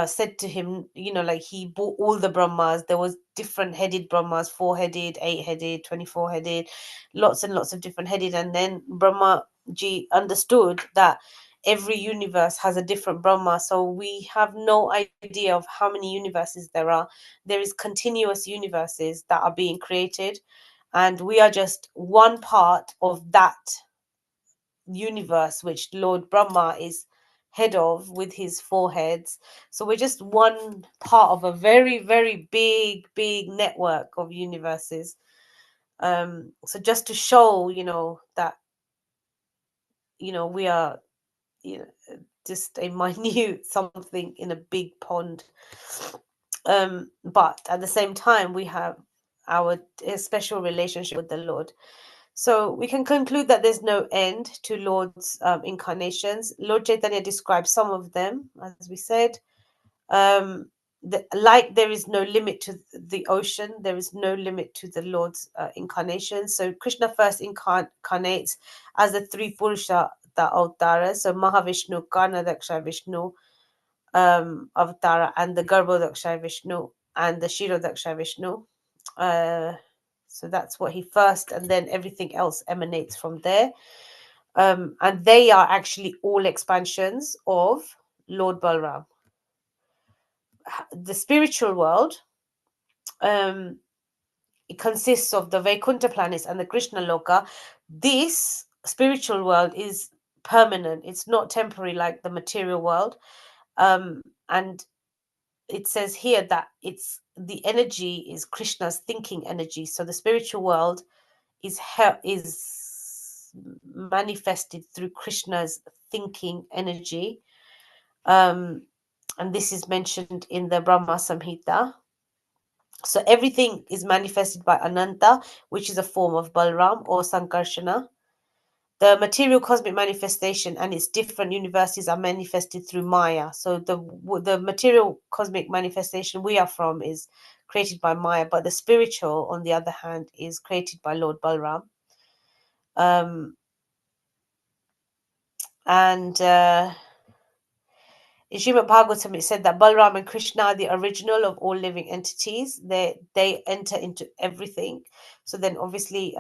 said to him, like he bought all the Brahmas. There was different headed Brahmas, 4-headed, 8-headed, 24-headed, lots and lots of different headed. And then Brahma ji understood that every universe has a different Brahma. So we have no idea of how many universes there are. There is continuous universes that are being created, and we are just one part of that universe which Lord Brahma is head of with his 4 heads. So we're just one part of a very, very big network of universes. So just to show, that we are, just a minute something in a big pond. But at the same time, we have our special relationship with the Lord. So we can conclude that there's no end to Lord's incarnations. Lord Chaitanya describes some of them, as we said. Like there is no limit to the ocean, there is no limit to the Lord's incarnation. So Krishna first incarnates as the 3 Purusha avatara. So Mahavishnu, Karnadaksha Vishnu avatara, and the Garbhodaksha Vishnu and the Shirodaksha Vishnu. So that's what he first, and then everything else emanates from there. And they are actually all expansions of Lord Balram. The spiritual world, it consists of the Vaikuntha planets and the Krishna Loka. This spiritual world is permanent. It's not temporary like the material world. And it says here that the energy is Krishna's thinking energy. So the spiritual world is manifested through Krishna's thinking energy. And this is mentioned in the Brahma Samhita. So everything is manifested by Ananta, which is a form of Balram or Sankarshana. The material cosmic manifestation and its different universes are manifested through Maya. So the material cosmic manifestation we are from is created by Maya, but the spiritual, on the other hand, is created by Lord Balram. And in Srimad Bhagavatam, it said that Balram and Krishna are the original of all living entities. They enter into everything. So then obviously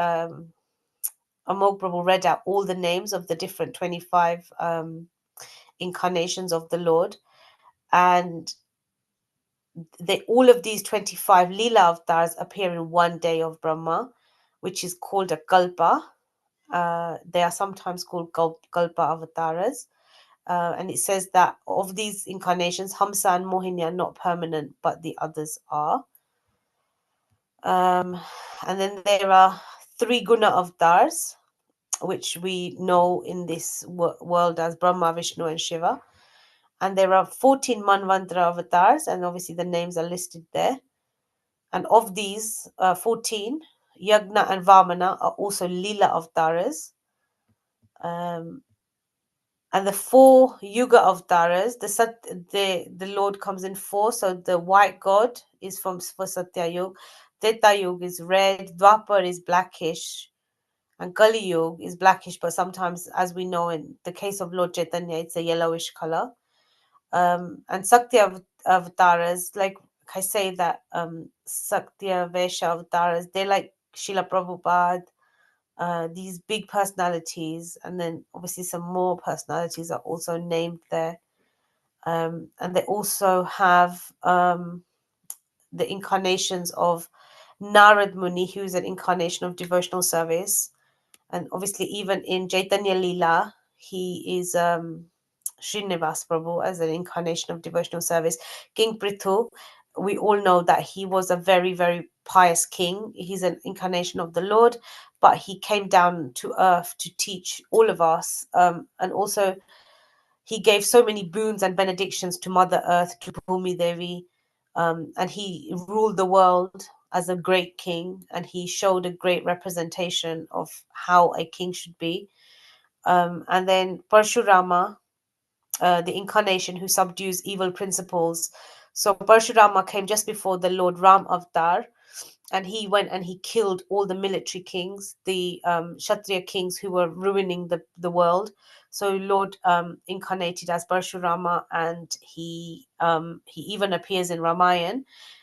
Amog Prabhu read out all the names of the different 25 incarnations of the Lord. And all of these 25 Leela avatars appear in one day of Brahma, which is called a Kalpa. They are sometimes called Kalpa avatars. And it says that of these incarnations, Hamsa and Mohini are not permanent, but the others are. And then there are 3 Guna avatars, which we know in this world as Brahma, Vishnu, and Shiva. And there are 14 Manvantara avatars, and obviously the names are listed there. And of these 14, Yagna and Vamana are also Leela avatars. And the 4 Yuga avatars, the Lord comes in 4. So the white God is for Satya Yuga, Treta Yuga is red, Dwapar is blackish, and Kali Yuga is blackish, but sometimes, as we know in the case of Lord Chaitanya, it's a yellowish color. And Sakya avatars, like I say that Sakya Vesha avatars, they're like Srila Prabhupada, these big personalities, and then obviously some more personalities are also named there. And they also have the incarnations of Narad Muni, who's an incarnation of devotional service. And obviously even in Chaitanya Leela, he is Srinivas Prabhu as an incarnation of devotional service. King Prithu, we all know that he was a very, very pious king. He's an incarnation of the Lord, but he came down to earth to teach all of us. And also, he gave so many boons and benedictions to Mother Earth, to Bhumi Devi, and he ruled the world as a great king, and he showed a great representation of how a king should be. And then Parshurama, the incarnation who subdues evil principles. So Parshurama came just before the Lord Ram Avatar, and he went and he killed all the military kings, the Kshatriya kings who were ruining the world. So Lord incarnated as Parshurama, and he even appears in Ramayana,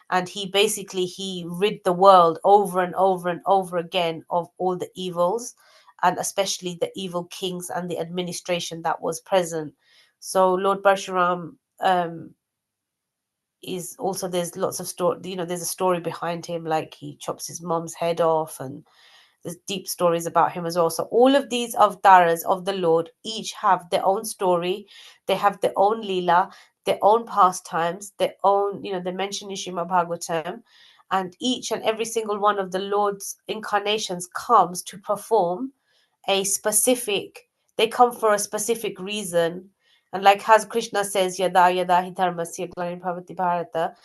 and he basically he rid the world over and over and over again of all the evils, and especially the evil kings and the administration that was present. So Lord Parshuram is also, there's lots of story, there's a story behind him, like he chops his mom's head off, and there's deep stories about him as well. So all of these avatars of the Lord each have their own story, they have their own lila, their own pastimes, their own, they mention in Srimad Bhagavatam, and each and every single one of the Lord's incarnations comes to perform a specific, they come for a specific reason. And like as Krishna says, yada yada hi dharmasya bhavati bharata,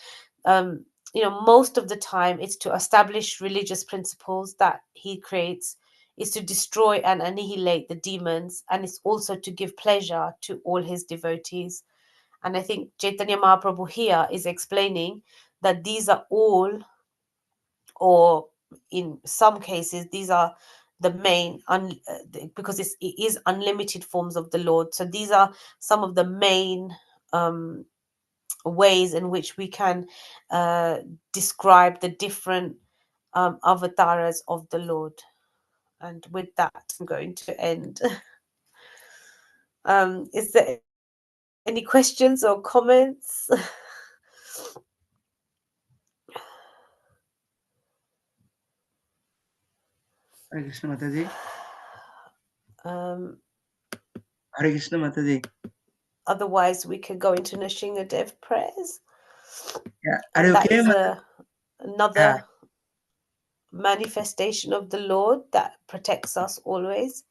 most of the time it's to establish religious principles that he creates, is to destroy and annihilate the demons, and it's also to give pleasure to all his devotees. And I think Chaitanya Mahaprabhu here is explaining that these are all, or in some cases these are the main because it is unlimited forms of the Lord. So these are some of the main ways in which we can describe the different avatars of the Lord. And with that, I'm going to end. Is there any questions or comments? Hare Krishna Mataji. um, Hare Krishna Mataji. Otherwise, we can go into Nashinga Dev prayers. Yeah. Are And you that okay, is Mataji? another manifestation of the Lord that protects us always.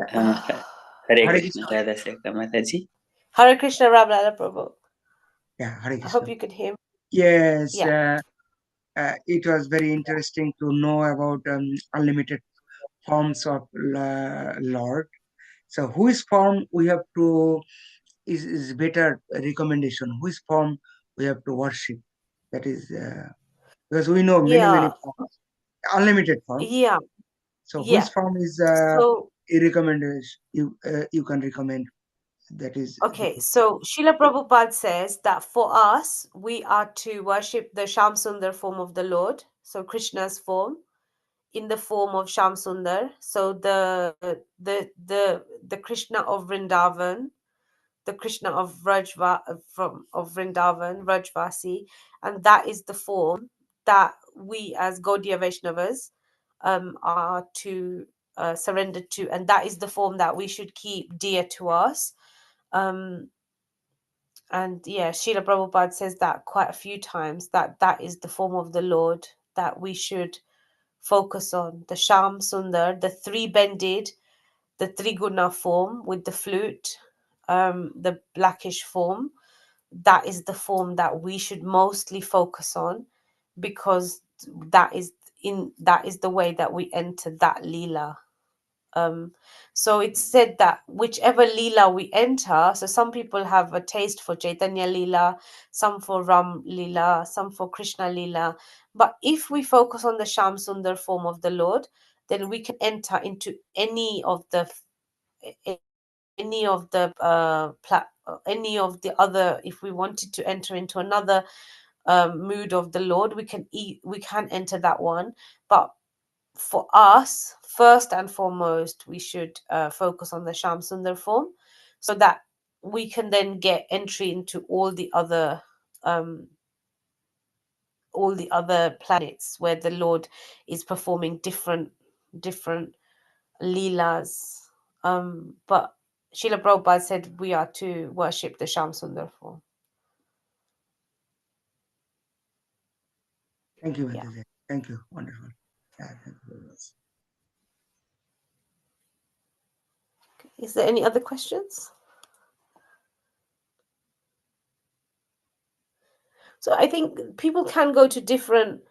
Hare Hare Krishna, Krishna. Radha Sekha Mataji. Hare Krishna, Ramlala Prabhu. Yeah, Hare I Krishna. hope you can hear me. Yes, Yeah. it was very interesting to know about unlimited forms of Lord. So, whose form we have to is better recommendation? Whose form we have to worship? That is because we know many Yeah. forms, unlimited form. Yeah. So, Yeah. whose form is So, a recommendation you can recommend? That is okay. So, Srila Prabhupada says that for us, we are to worship the Shamsundar form of the Lord. So, Krishna's form, in the form of Shamsundar. So the Krishna of Vrindavan, the Krishna of of Vrindavan, Rajvasi, and that is the form that we as Gaudiya Vaishnavas are to surrender to, and that is the form that we should keep dear to us. And yeah, Srila Prabhupada says that quite a few times, that that is the form of the Lord that we should focus on. The Sham Sundar, the three-bended, the Triguna form with the flute, the blackish form, that is the form that we should mostly focus on, because that is the way that we enter that lila. So it's said that whichever lila we enter, so some people have a taste for Chaitanya lila, some for Ram lila, some for Krishna lila, but if we focus on the Sham Sundar form of the Lord, then we can enter into any of the any of the other. If we wanted to enter into another mood of the Lord, we can enter that one. But for us, first and foremost, we should focus on the Sham Sundar form, so that we can then get entry into um, all the other planets where the Lord is performing different leelas. But Srila Prabhupada said we are to worship the Sham Sundar form. Thank you, Yeah. Mataji. Thank you. Wonderful. Yeah, thank you very much. Is there any other questions? So I think people can go to different,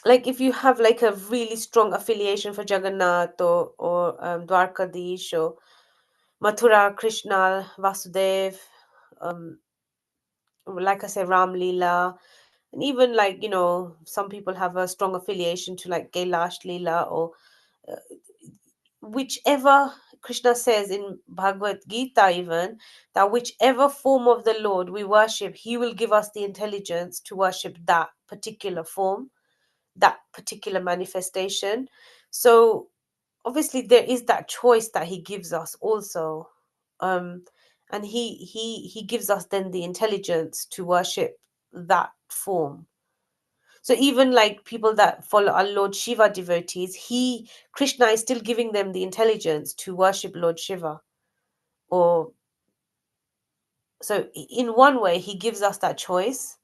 like if you have like a really strong affiliation for Jagannath or Dwarkadish, or Mathura, Krishna, Vasudev, like I said, Ram Leela, and even like, some people have a strong affiliation to like Kailash Leela, or uh, whichever. Krishna says in Bhagavad Gita even that whichever form of the Lord we worship, he will give us the intelligence to worship that particular form, that particular manifestation. So obviously there is that choice that he gives us also, and he gives us then the intelligence to worship that form. So even like people that follow our Lord Shiva devotees, Krishna is still giving them the intelligence to worship Lord Shiva. Or so in one way he gives us that choice.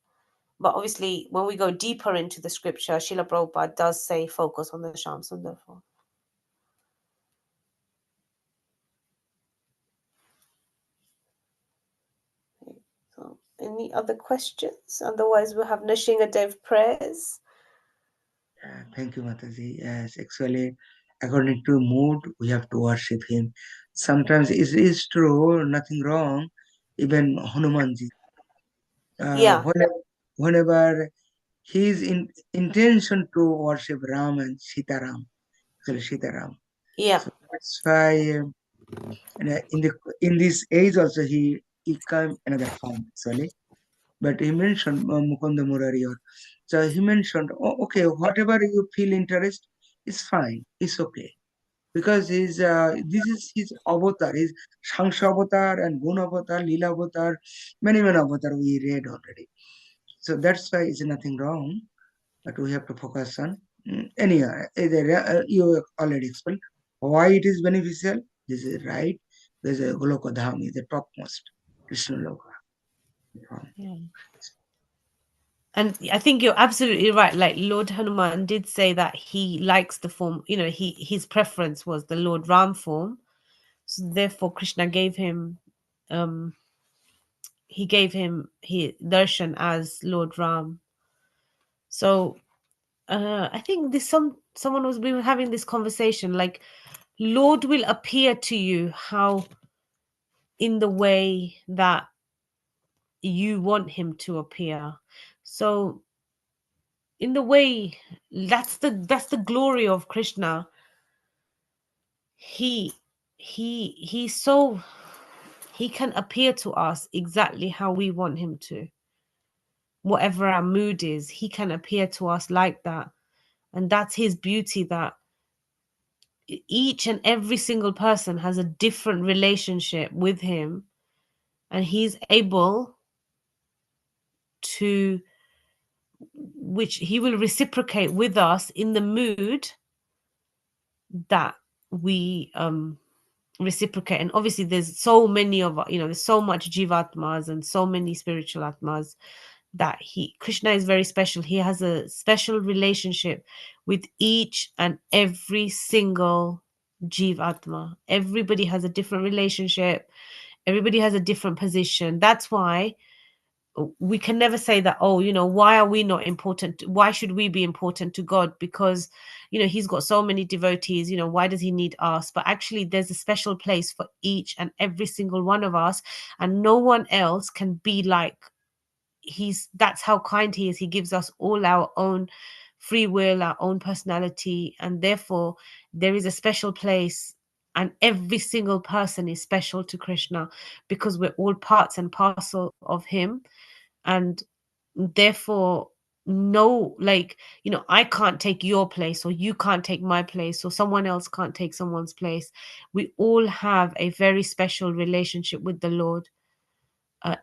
But obviously when we go deeper into the scripture, Srila Prabhupada does say focus on the Sham Sundar form. So any other questions? Otherwise we'll have Nishinga Dev prayers. Thank you, Mataji. Yes, actually, according to mood, we have to worship him. Sometimes it is true, nothing wrong. Even Hanumanji, Yeah, whenever his intention to worship Ram and Sitaram, actually Sitaram. yeah, So that's why in this age also he came another form actually. But he mentioned Mukunda Murari. So he mentioned, oh, okay, whatever you feel interest is fine, it's okay. Because this is his avatar, his Shangsha avatar and Gun avatar, Lila avatar, many avatar we read already. So that's why it's nothing wrong, but we have to focus on you already explained why it is beneficial. This is right. There's a Goloka Dham is the topmost Krishna Loka. yeah. And I think you're absolutely right. Like Lord Hanuman did say that he likes the form, his preference was the Lord Ram form. So therefore Krishna gave him he darshan as Lord Ram. So I think we were having this conversation, like Lord will appear to you how in the way that you want him to appear. So in the way, that's the glory of Krishna. He's so he can appear to us exactly how we want him to. Whatever our mood is, he can appear to us like that. And that's his beauty, that each and every single person has a different relationship with him, and he's able to, which he will reciprocate with us in the mood that we reciprocate. And obviously there's so many of, there's so much jivatmas and so many spiritual atmas that Krishna is very special. He has a special relationship with each and every single jivatma. Everybody has a different relationship. Everybody has a different position. That's why we can never say that, why are we not important? Why should we be important to God? Because, he's got so many devotees, why does he need us? But actually there's a special place for each and every single one of us, and no one else can be like that's how kind he is. He gives us all our own free will, our own personality, and therefore there is a special place, and every single person is special to Krishna because we're all parts and parcel of him. And therefore no, I can't take your place, or you can't take my place, or someone else can't take someone's place. We all have a very special relationship with the Lord.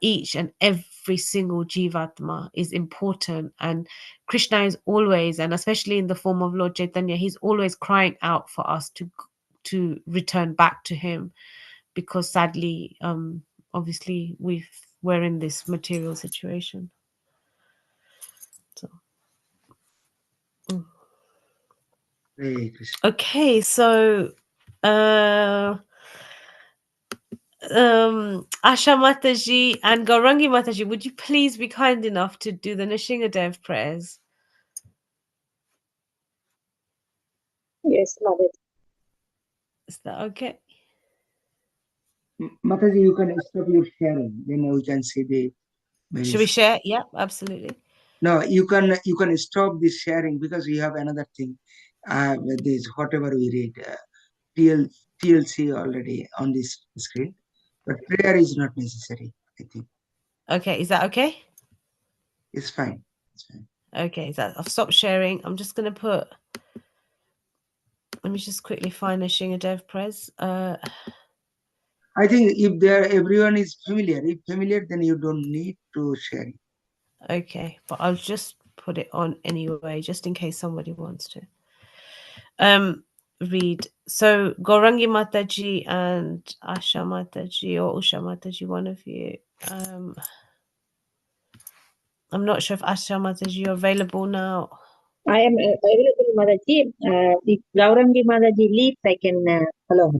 Each and every single jivatma is important, and Krishna is always, and especially in the form of Lord Chaitanya, he's always crying out for us to return back to him, because sadly, obviously we're in this material situation. So okay, so Asha Mataji and Gaurangi Mataji, would you please be kind enough to do the Nishingadev prayers? Yes, Mother. Is that okay? Mataji, you can stop your sharing. Then we can see the. Should we share? Yeah, absolutely. No, you can stop this sharing because we have another thing. This whatever we read, TLC already on this screen, but prayer is not necessary. I think. Okay, is that okay? It's fine. It's fine. Okay, I've stopped sharing. I'm just going to put. Let me just quickly find the Shinga Dev Press. I think if everyone is familiar, then you don't need to share it. Okay, but I'll just put it on anyway, just in case somebody wants to. Read. So Gorangi Mataji and Asha Mataji or Usha Mataji, one of you. I'm not sure if Asha Mataji you're available now. I am available, Mataji. If Gaurangi Mataji leaves, I can follow.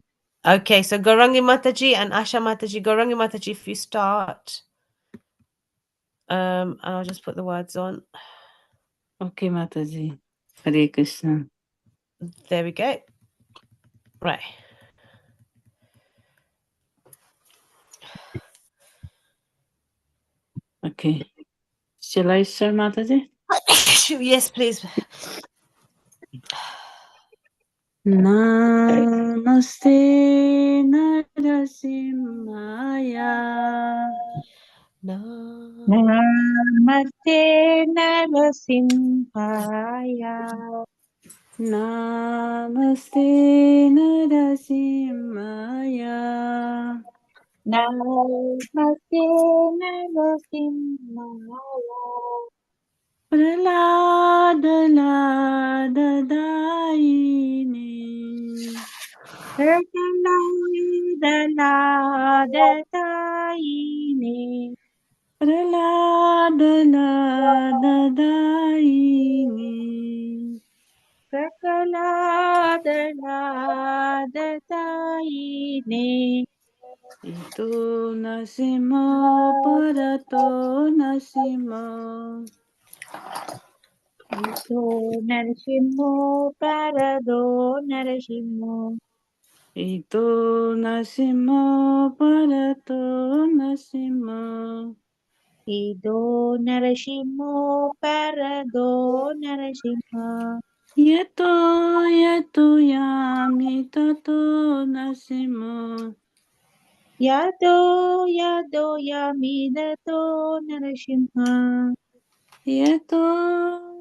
Okay, so Gorangi Mataji and Asha Mataji. Gorangi Mataji, if you start, I'll just put the words on. Okay, Mataji. Hare Krishna. There we go. Right. Okay. Shall I start, Mataji? Yes, please. Namaste Narasimhaya. Namaste Narasimhaya. Namaste Narasimhaya. Namaste Narasimhaya. Praladaladaini. Praladaladaini. Praladaladaini. Praladaladaini. Ito nasimo parato nasimo. Ito Narasimho Parado Narasimho. Ito nasimo parato nasimo. Ito Narasimho Parado Narasimho. Yeto yeto yami tato nasimo. Yado Yado Yamidato Narasimha. Yeto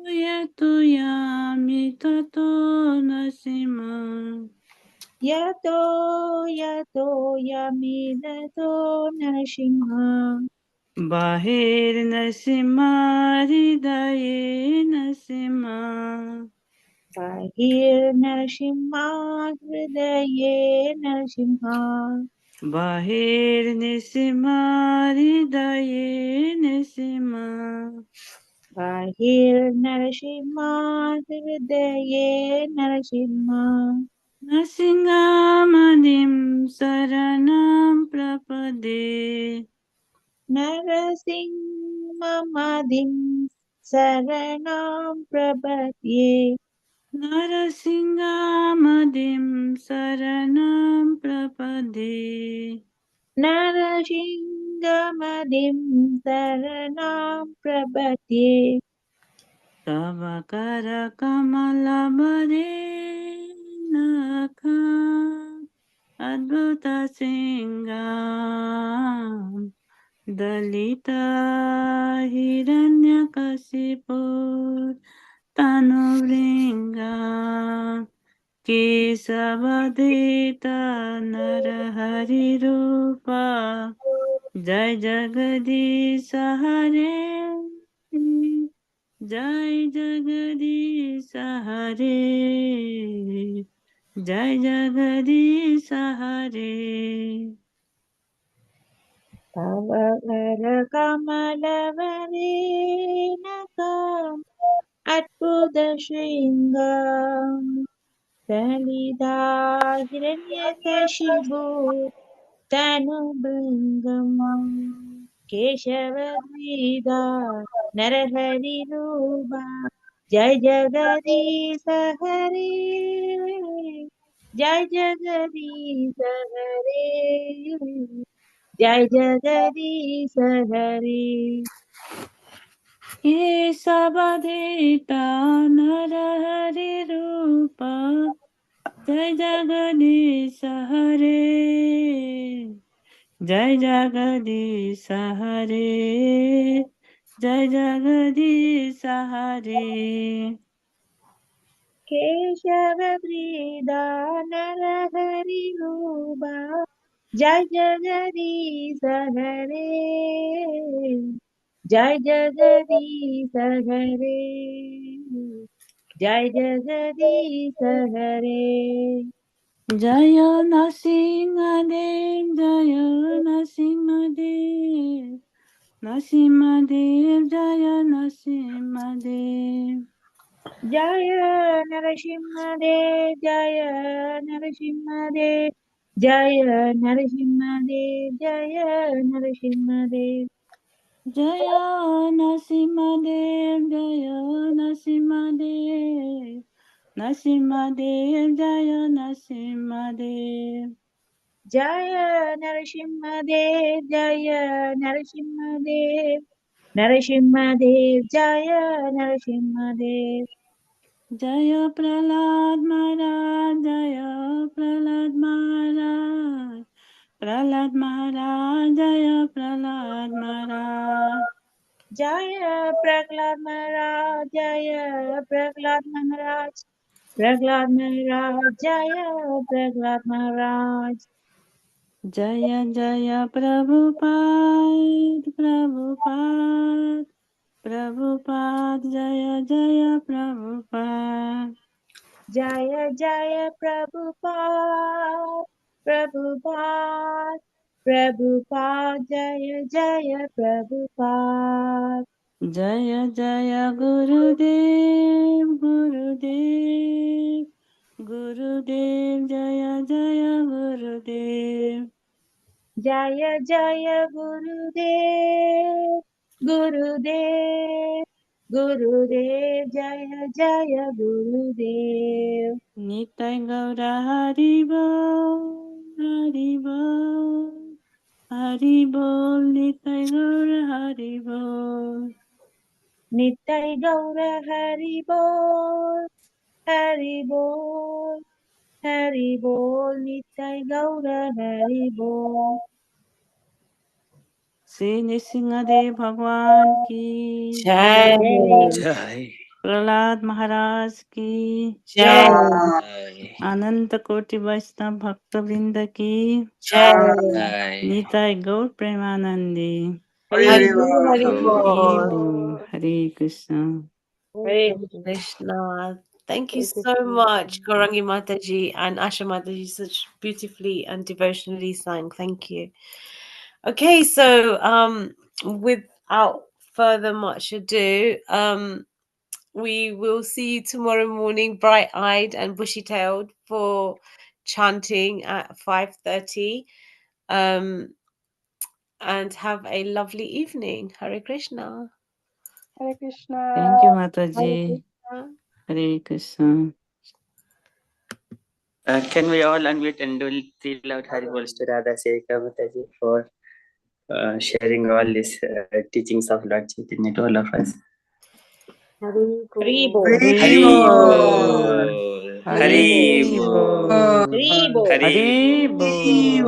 yeto yami tato nasimo. Yado Yado Yamidato Narasimha. Bahir nasima hridaye nasima. Bahir Narasimha Hridaye Narasimha. Bahir nisima hridaye nasima. Bahir Narasimha Hridaye Narasimha. Nasingamadim saranam prapade. Narasimhamadim Saranam Prabhati. Narasingamadim saranam prapade. Narasingamadim Saranam Prabhati. Tavakara kamalabare naka adbhuta singam dalita hiranyakasipur tanuvringam kesavadita narahari rupa jai jagadis hare Jai Jagadish Hare Jai Jagadish Hare Tavakara Kamalavareenakam Adbhuta Shringam Dalida Hiranyakashibu Tanubhangam Keshavadvida Narahari Rupa Jai Jagadisa Hari Jai Jagadish Hare, Jai Jagadish Hare. Ye sabadita narahari rupa Jai Jagadish Hare Jai Jagadish Hare Jai Jagadish Hare Keshava Vrida Narahari Ruba Jai Jagadish Hare, Jai Jagadish Hare, Jai Jagadish Hare. Jaya Narasimhadev Jaya Narasimhadev Narasimhadev Jaya Narasimhadev Jaya Narasimhadev, Jaya Narasimhadev, Jaya Narasimhadev, Jaya Narasimhadev. Jaya Narasimhadev Jaya Narasimhadev Narasimhadev Jaya Narasimhadev Jaya Narasimhadev, Jaya Narasimhadev, Narasimhadev, Jaya Narasimhadev. Jaya Prahlad Maharaj Jaya Prahlad Maharaj Prahlad Maharaj Jaya Prahlad Maharaj Jaya Prahlad Maharaj, Jaya Prahlad Maharaj, Prahlad Maharaj, Jaya Prahlad Maharaj. Jaya Jaya Prabhupada Prabhupada Prabhupada Jaya Jaya Prabhupada Jaya Jaya Prabhupada, Prabhupada, Prabhupada, Jaya Jaya Prabhupada. Jaya Jaya Gurudev Gurudev Gurudev Jaya Jaya Gurudev Jaya Jaya Gurudev, Gurudev, Gurudev, Jaya Jaya Gurudev. Nitai Gaura Haribo Haribo Haribol Nitai Gaura Haribol Nittai Gaura Haribol, Haribol, Haribol, Nittai Gaura Haribol. Shri Nrisimhadeva भगवान की Jai. Jai. Prahlad महाराज की Jai. अनंत कोटि वैष्णव भक्त वृंद की Jai. Jai. Nitai Gaur प्रेमानंदी Hari Hari Hari Bol. Hari Bol. Hare Krishna Hare Krishna. Thank you so much, Gorangi Mataji and Asha Mataji, such beautifully and devotionally sang. Thank you. Okay, so without further much ado, we will see you tomorrow morning, bright-eyed and bushy-tailed, for chanting at 5:30. And have a lovely evening. Hare Krishna. Hare Krishna. Thank you माता जी Hare Krishna. Hare Krishna Can we all unmute and do three loud Hari Bols to Radha Sevika Mataji for sharing all these teachings of Lord Chaitanya to all of us? Hari Hari Bol. Bol. Hari Hari Bol. Bol. Hare Bol. Hari Bol. Hari बो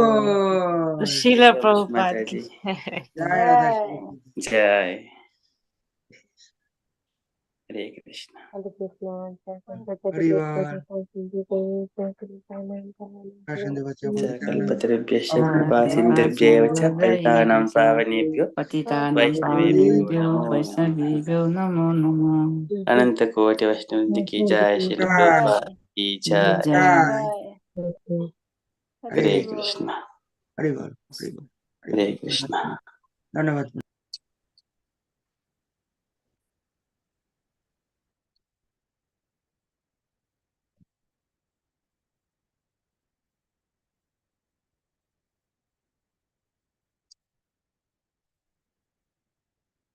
Bol. Srila so much, Prabhupada. Mataji. Jai Radha Jai. Shri. Jai. Hare Krishna. Hare Krishna. Hari Bol. Darshan deva Kalpatarubhyascha kripa sindhubhyev cha patithanam pavanebhyo पतितानां Vaishnavebhyo पावनेभ्यो namo namaha. वैष्णवेभ्यो नमो नमः अनंत कोटि वैष्णव की जय Shri Jai. Prabhupada की जय जय Jai. Jai. हरे Hari Bol. Krishna Hari Bol. Hari Bol. Hari हरे Bol. कृष्णा धन्यवाद